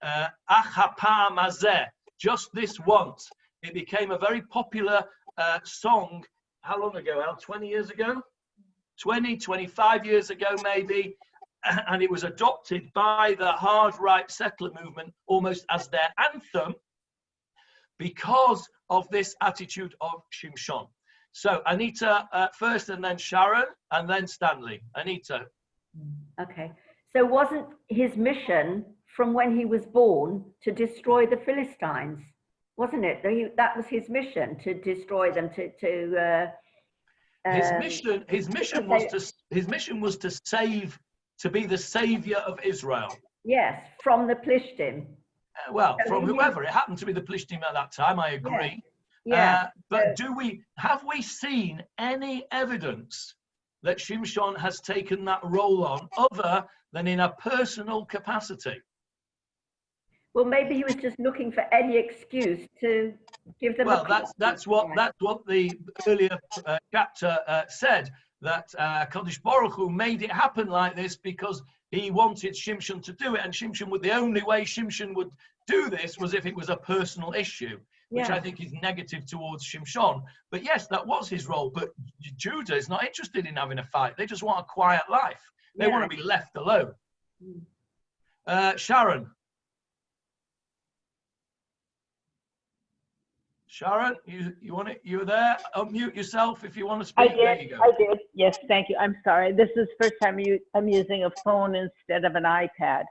Hazeh, just this once. It became a very popular song. How long ago, Al? 20 years ago? 20, 25 years ago, maybe. And it was adopted by the hard right settler movement almost as their anthem because of this attitude of Shimshon. So Anita first, and then Sharon, and then Stanley. Anita. Okay. So wasn't his mission from when he was born to destroy the Philistines? Wasn't it? That was his mission, to destroy them, his mission was to be the savior of Israel. Yes, from the Plishtim. Well, so from whoever. It happened to be the Plishtim at that time, I agree. Yeah. But have we seen any evidence that Shimshon has taken that role on other than in a personal capacity? Well, maybe he was just looking for any excuse to give them. Well, that's what the earlier chapter said, that Kadosh Baruch Hu made it happen like this because he wanted Shimshon to do it, and the only way Shimshon would do this was if it was a personal issue, which I think is negative towards Shimshon. But yes, that was his role. But Judah is not interested in having a fight. They just want a quiet life. They want to be left alone. Sharon. Sharon, you want it? You were there. Unmute yourself if you want to speak. I did. Yes, thank you. I'm sorry. This is the first time I'm using a phone instead of an iPad.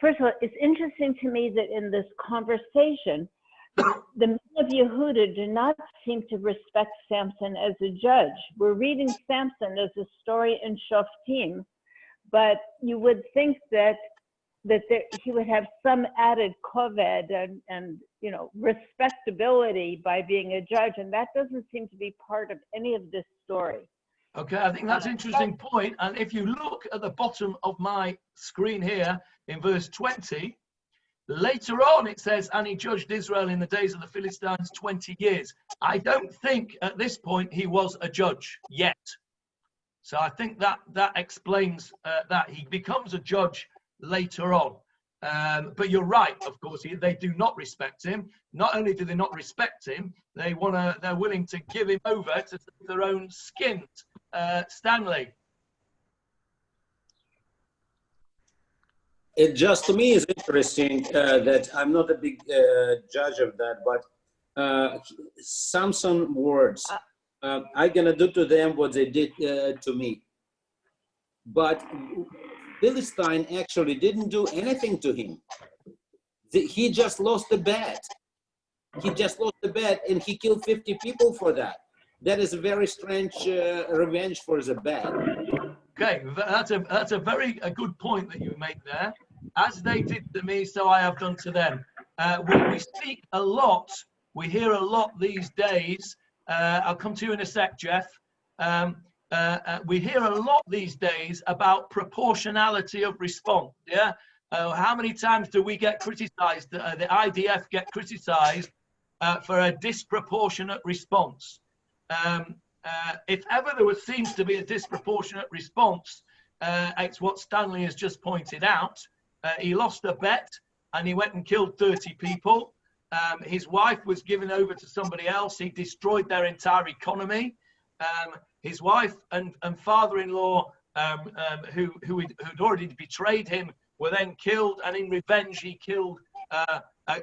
First of all, it's interesting to me that in this conversation, the men of Yehuda do not seem to respect Samson as a judge. We're reading Samson as a story in Shoftim, but you would think that he would have some added koved and respectability by being a judge, and that doesn't seem to be part of any of this story. Okay, I think that's an interesting point. And if you look at the bottom of my screen here in verse 20, later on it says, and he judged Israel in the days of the Philistines 20 years. I don't think at this point he was a judge yet. So I think that explains that. He becomes a judge later on. But you're right, of course, they do not respect him. Not only do they not respect him, they're willing to give him over to their own skins. Stanley. It just, to me, is interesting that I'm not a big judge of that, but Samson's words, I'm going to do to them what they did to me. But Philistine actually didn't do anything to him. He just lost the bet. He just lost the bet, and he killed 50 people for that. That is a very strange revenge for the bet. Okay, that's a very good point that you make there. As they did to me, so I have done to them. We speak a lot, we hear a lot these days. I'll come to you in a sec, Jeff. We hear a lot these days about proportionality of response. Yeah, how many times do we get criticised? The IDF get criticised for a disproportionate response. If ever there seems to be a disproportionate response, it's what Stanley has just pointed out. He lost a bet and he went and killed 30 people. His wife was given over to somebody else. He destroyed their entire economy. His wife and father-in-law, who'd already betrayed him, were then killed. And in revenge, he killed a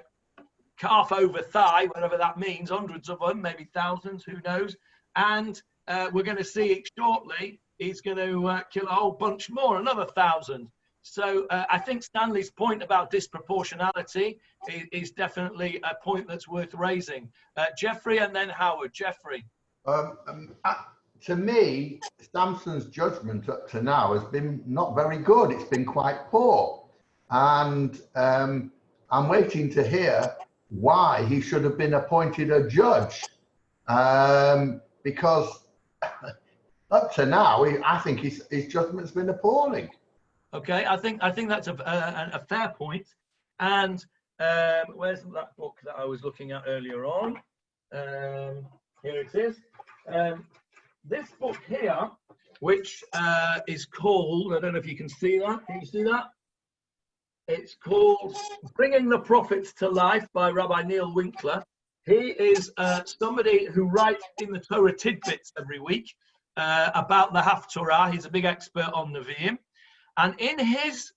calf over thigh, whatever that means, hundreds of them, maybe thousands, who knows. And we're going to see it shortly. He's going to kill a whole bunch more, another 1,000. So I think Stanley's point about disproportionality is definitely a point that's worth raising. Jeffrey and then Howard. Jeffrey. To me, Samson's judgment up to now has been not very good. It's been quite poor. And I'm waiting to hear why he should have been appointed a judge. Because up to now, I think his judgment's been appalling. Okay, I think that's a fair point. And where's that book that I was looking at earlier on? Here it is. This book here, which is called, I don't know if you can see that. Can you see that? It's called Bringing the Prophets to Life by Rabbi Neil Winkler. He is somebody who writes in the Torah tidbits every week about the Haftorah. He's a big expert on Nevi'im. And in his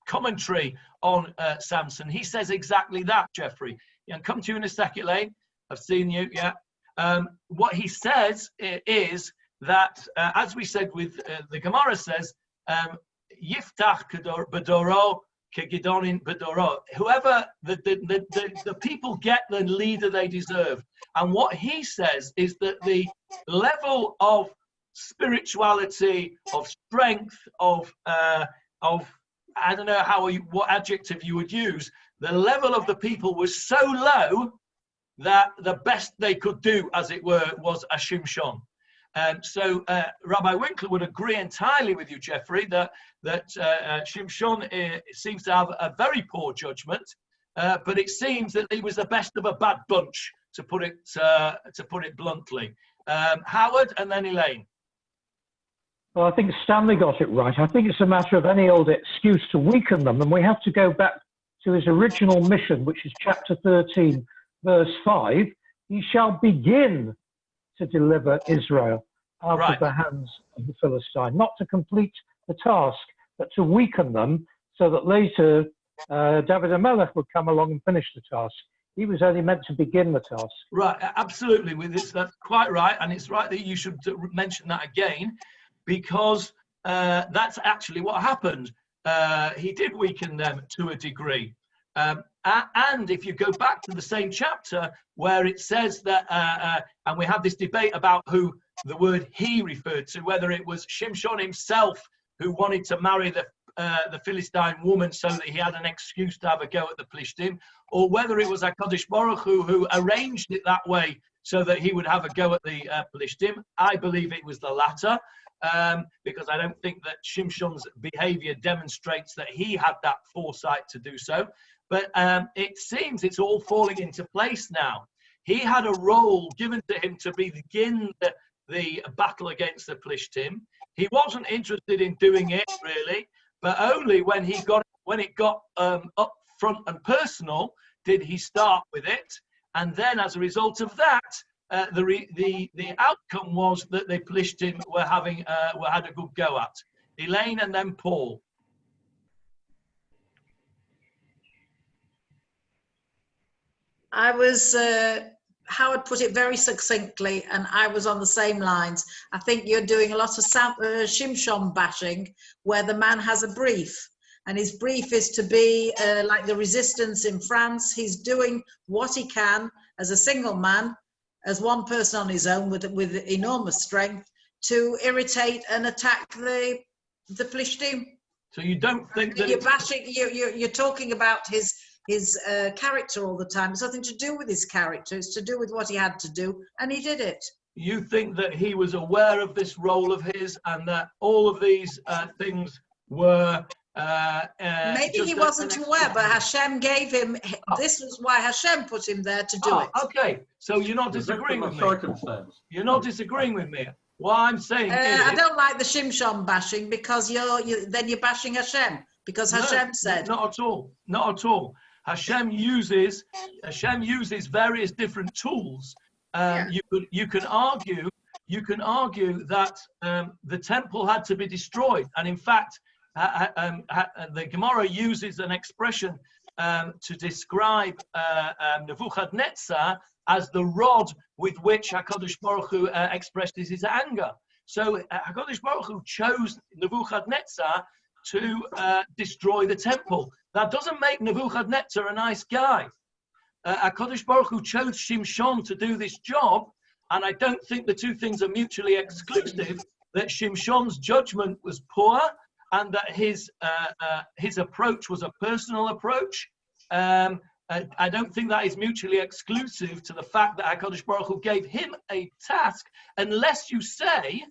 commentary on Samson, he says exactly that, Jeffrey. I'll come to you in a second, Elaine. I've seen you, yeah. What he says is that, as we said with the Gemara says, Yiftach Bedoro Kegidonin Bedoro. Whoever the people get the leader they deserve. And what he says is that the level of spirituality, of strength, of I don't know what adjective you would use. The level of the people was so low that the best they could do, as it were, was a Shimshon. So Rabbi Winkler would agree entirely with you, Jeffrey, that Shimshon seems to have a very poor judgment, but it seems that he was the best of a bad bunch, to put it bluntly. Howard and then Elaine. Well, I think Stanley got it right. I think it's a matter of any old excuse to weaken them, and we have to go back to his original mission, which is chapter 13, verse 5. He shall begin to deliver Israel out of the hands of the Philistine, not to complete the task, but to weaken them so that later David Melech would come along and finish the task. He was only meant to begin the task. Right, absolutely. With this, that's quite right, and it's right that you should mention that again, because that's actually what happened. He did weaken them to a degree. And if you go back to the same chapter where it says that, and we have this debate about who the word he referred to, whether it was Shimshon himself who wanted to marry the Philistine woman so that he had an excuse to have a go at the Plishtim, or whether it was HaKadosh Baruch Hu who arranged it that way so that he would have a go at the Plishtim. I believe it was the latter, because I don't think that Shimshon's behavior demonstrates that he had that foresight to do so. But it seems it's all falling into place now. He had a role given to him to begin the battle against the Plishtim. He wasn't interested in doing it really, but only when it got up front and personal did he start with it. And then as a result of that, the outcome was that the Plishtim had a good go at. Elaine and then Paul. I was, Howard put it very succinctly, and I was on the same lines. I think you're doing a lot of Shimshon bashing, where the man has a brief, and his brief is to be like the resistance in France. He's doing what he can as a single man, as one person on his own with enormous strength, to irritate and attack the Plishtim. So you don't think that you're bashing? You're talking about his character all the time. It's nothing to do with his character. It's to do with what he had to do, and he did it. You think that he was aware of this role of his, and that all of these things were maybe he wasn't aware, but Hashem gave him. This was why Hashem put him there to do it. Okay, so you're not disagreeing with me. You're not disagreeing with me. What I'm saying is, I don't like the Shimshon bashing, because then you're bashing Hashem, because Hashem said. Not at all. Not at all. Hashem uses various different tools. You can argue that the temple had to be destroyed, and in fact, the Gemara uses an expression to describe Nebuchadnezzar as the rod with which HaKadosh Baruch Hu expresses his anger. So HaKadosh Baruch Hu chose Nebuchadnezzar to destroy the temple. That doesn't make Nebuchadnezzar a nice guy. HaKadosh Baruch Hu chose Shimshon to do this job, and I don't think the two things are mutually exclusive, that Shimshon's judgment was poor and that his approach was a personal approach. I don't think that is mutually exclusive to the fact that HaKadosh Baruch Hu gave him a task, unless you say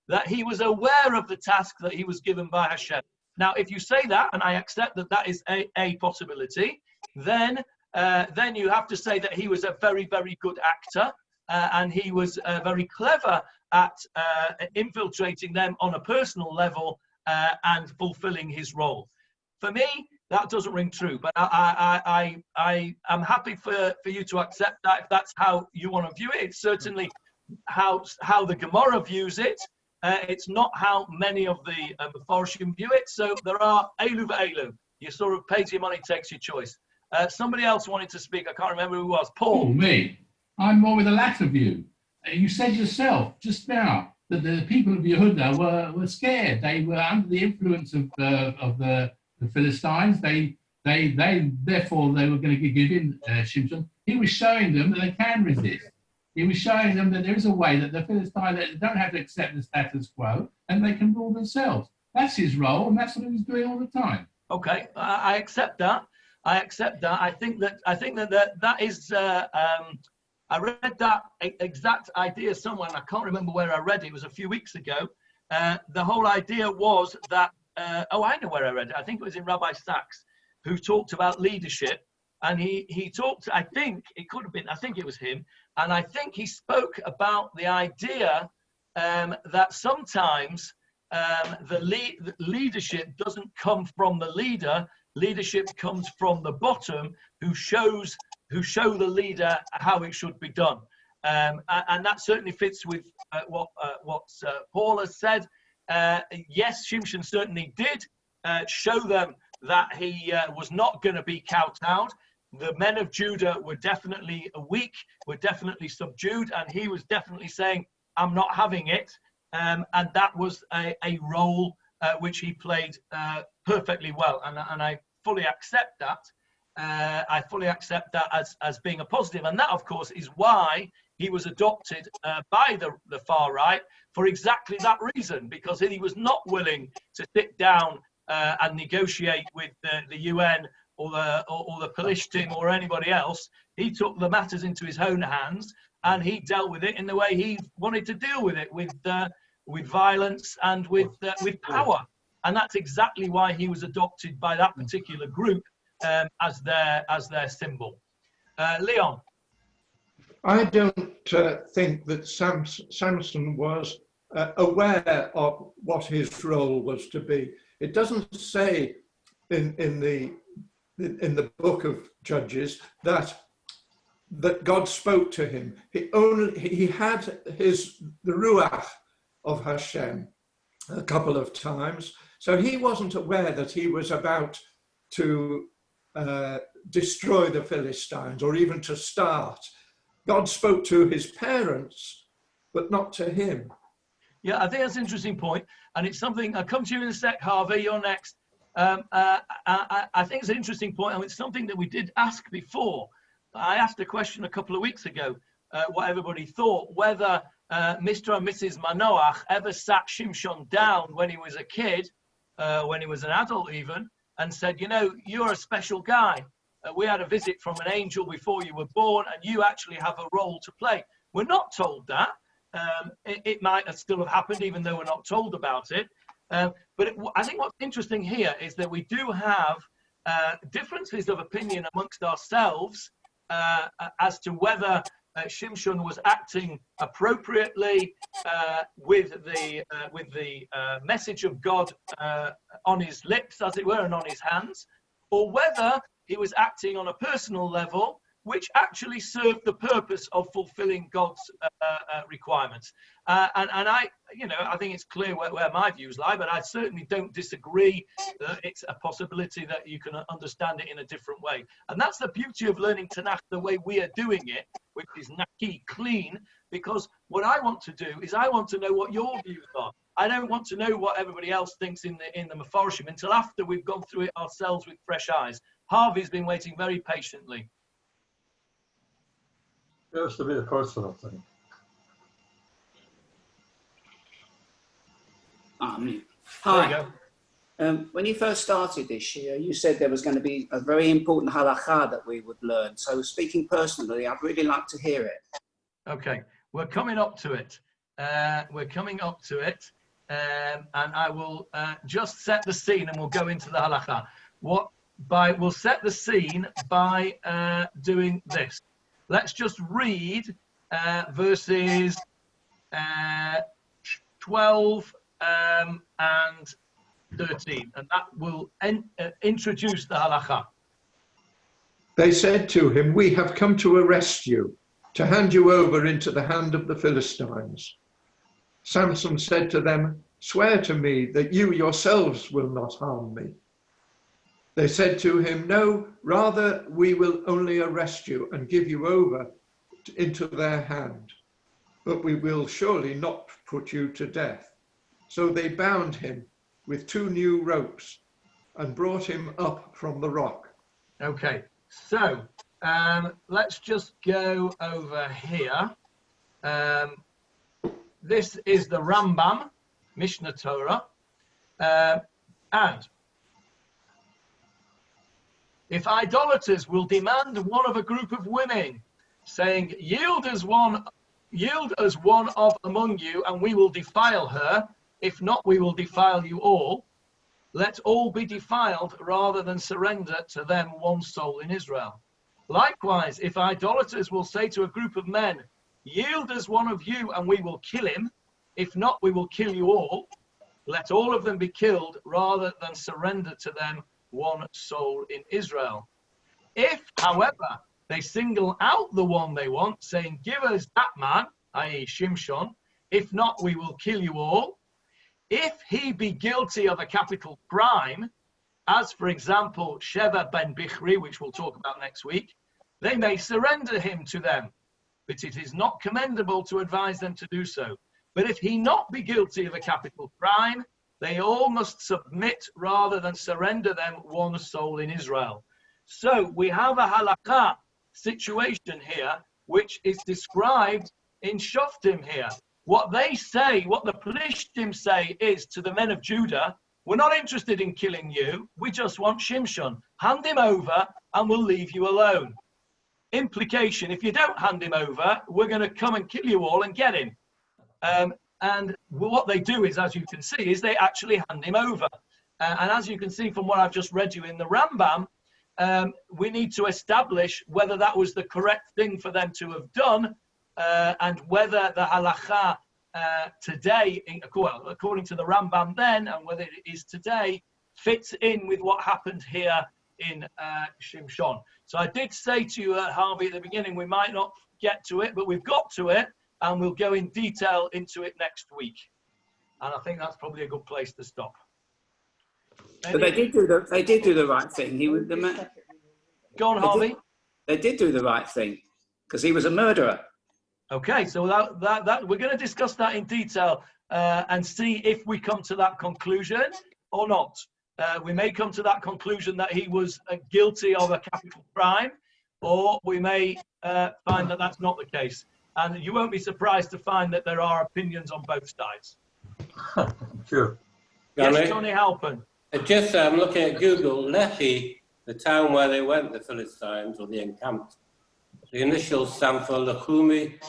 that he was aware of the task that he was given by Hashem. Now, if you say that, and I accept that that is a possibility, then you have to say that he was a very, very good actor, and he was very clever at infiltrating them on a personal level and fulfilling his role. For me, that doesn't ring true, but I am happy for you to accept that if that's how you want to view it. It's certainly how the Gemara views it. It's not how many of the Mefarshim view it. So there are elu v'elu. You sort of pays your money, takes your choice. Somebody else wanted to speak. I can't remember who it was. Paul. Me. I'm more with the latter view. You said yourself just now that the people of Yehuda were scared. They were under the influence of the Philistines. Therefore they were going to give in Shimshon. He was showing them that they can resist. He was showing them that there is a way that the Philistines don't have to accept the status quo and they can rule themselves. That's his role, and that's what he was doing all the time. Okay, I accept that. I accept that. I think that is. I read that exact idea somewhere, and I can't remember where I read it. It was a few weeks ago. The whole idea was that. I know where I read it. I think it was in Rabbi Sachs, who talked about leadership. And he talked, I think it could have been, I think it was him, and I think he spoke about the idea that sometimes the leadership doesn't come from the leader. Leadership comes from the bottom, who show the leader how it should be done, and that certainly fits with what Paul has said. Yes, Shimshon certainly did show them that he was not going to be kowtowed. The men of Judah were definitely weak, were definitely subdued, and he was definitely saying, I'm not having it. And that was a role which he played perfectly well. And I fully accept that. I fully accept that as being a positive. And that, of course, is why he was adopted by the far right for exactly that reason, because he was not willing to sit down and negotiate with the UN or the Palestine or anybody else. He took the matters into his own hands and he dealt with it in the way he wanted to deal with it, with violence and with power. And that's exactly why he was adopted by that particular group as their symbol. Leon. I don't think that Samson was aware of what his role was to be. It doesn't say in the book of Judges that God spoke to him. He had the ruach of Hashem a couple of times, so he wasn't aware that he was about to destroy the Philistines or even to start. God spoke to his parents, but not to him. Yeah, I think that's an interesting point, and it's something. I'll come to you in a sec, Harvey. You're next. I think it's an interesting point, and it's something that we did ask before. I asked a question a couple of weeks ago, what everybody thought, whether Mr. and Mrs. Manoach ever sat Shimshon down when he was a kid, when he was an adult even, and said, you know, you're a special guy. We had a visit from an angel before you were born, and you actually have a role to play. We're not told that. It might have still have happened, even though we're not told about it. But I think what's interesting here is that we do have differences of opinion amongst ourselves as to whether Shimshon was acting appropriately with the message of God on his lips, as it were, and on his hands, or whether he was acting on a personal level, which actually served the purpose of fulfilling God's requirements. And I think it's clear where my views lie, but I certainly don't disagree that it's a possibility that you can understand it in a different way. And that's the beauty of learning Tanakh the way we are doing it, which is naki, clean, because what I want to do is I want to know what your views are. I don't want to know what everybody else thinks in the Mefarshim until after we've gone through it ourselves with fresh eyes. Harvey's been waiting very patiently. It has to be a personal thing. Hi. When you first started this year, you said there was going to be a very important halakha that we would learn. So speaking personally, I'd really like to hear it. Okay, we're coming up to it. And I will just set the scene and we'll go into the halakha. We'll set the scene by doing this. Let's just read verses 12 and 13, and that will introduce the halakha. They said to him, we have come to arrest you, to hand you over into the hand of the Philistines. Samson said to them, swear to me that you yourselves will not harm me. They said to him, no, rather we will only arrest you and give you over into their hand, but we will surely not put you to death. So they bound him with 2 new ropes and brought him up from the rock. Okay, so let's just go over here. This is the Rambam, Mishnah Torah, and if idolaters will demand one of a group of women, saying, yield as one of among you, and we will defile her, if not, we will defile you all, let all be defiled rather than surrender to them one soul in Israel. Likewise, if idolaters will say to a group of men, yield as one of you, and we will kill him, if not, we will kill you all, let all of them be killed rather than surrender to them one soul in Israel. If, however, they single out the one they want, saying, give us that man, i.e. Shimshon, if not, we will kill you all. If he be guilty of a capital crime, as for example, Sheva ben Bichri, which we'll talk about next week, they may surrender him to them, but it is not commendable to advise them to do so. But if he not be guilty of a capital crime, they all must submit rather than surrender them one soul in Israel. So we have a halakha situation here, which is described in Shoftim here. What they say, what the Plishtim say is to the men of Judah, we're not interested in killing you, we just want Shimshon. Hand him over and we'll leave you alone. Implication, if you don't hand him over, we're going to come and kill you all and get him. And what they do is, as you can see, is they actually hand him over. And as you can see from what I've just read you in the Rambam, we need to establish whether that was the correct thing for them to have done, and whether the halakha today, well, according to the Rambam then, and whether it is today, fits in with what happened here in Shimshon. So I did say to you, Harvey, at the beginning, we might not get to it, but we've got to it, and we'll go in detail into it next week. And I think that's probably a good place to stop. But they did do the right thing. Go on, Harvey. They did do the right thing because he was a murderer. Okay, so that we're going to discuss that in detail and see if we come to that conclusion or not. We may come to that conclusion that he was guilty of a capital crime, or we may find that that's not the case. And you won't be surprised to find that there are opinions on both sides. Sure. Yes, Tony Halpern. Just I'm looking at Google. Lehi, the town where they went, the Philistines, or they encamped. The initials stand for Lechumi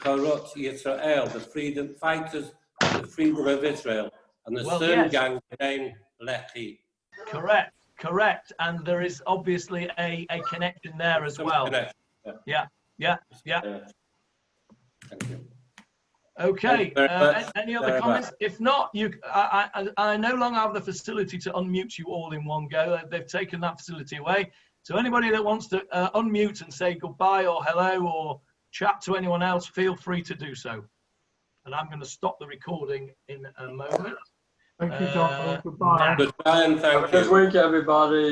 Korot Yisrael, the freedom fighters, the freedom of Israel, and the Stern gang named Lehi. Correct. And there is obviously a connection there as well. Yeah. Thank you. Okay. Any other comments? If not, I no longer have the facility to unmute you all in one go. They've taken that facility away. So anybody that wants to unmute and say goodbye or hello or chat to anyone else, feel free to do so. And I'm going to stop the recording in a moment. Thank you, John. Goodbye. Goodbye and thank you. Good week, everybody.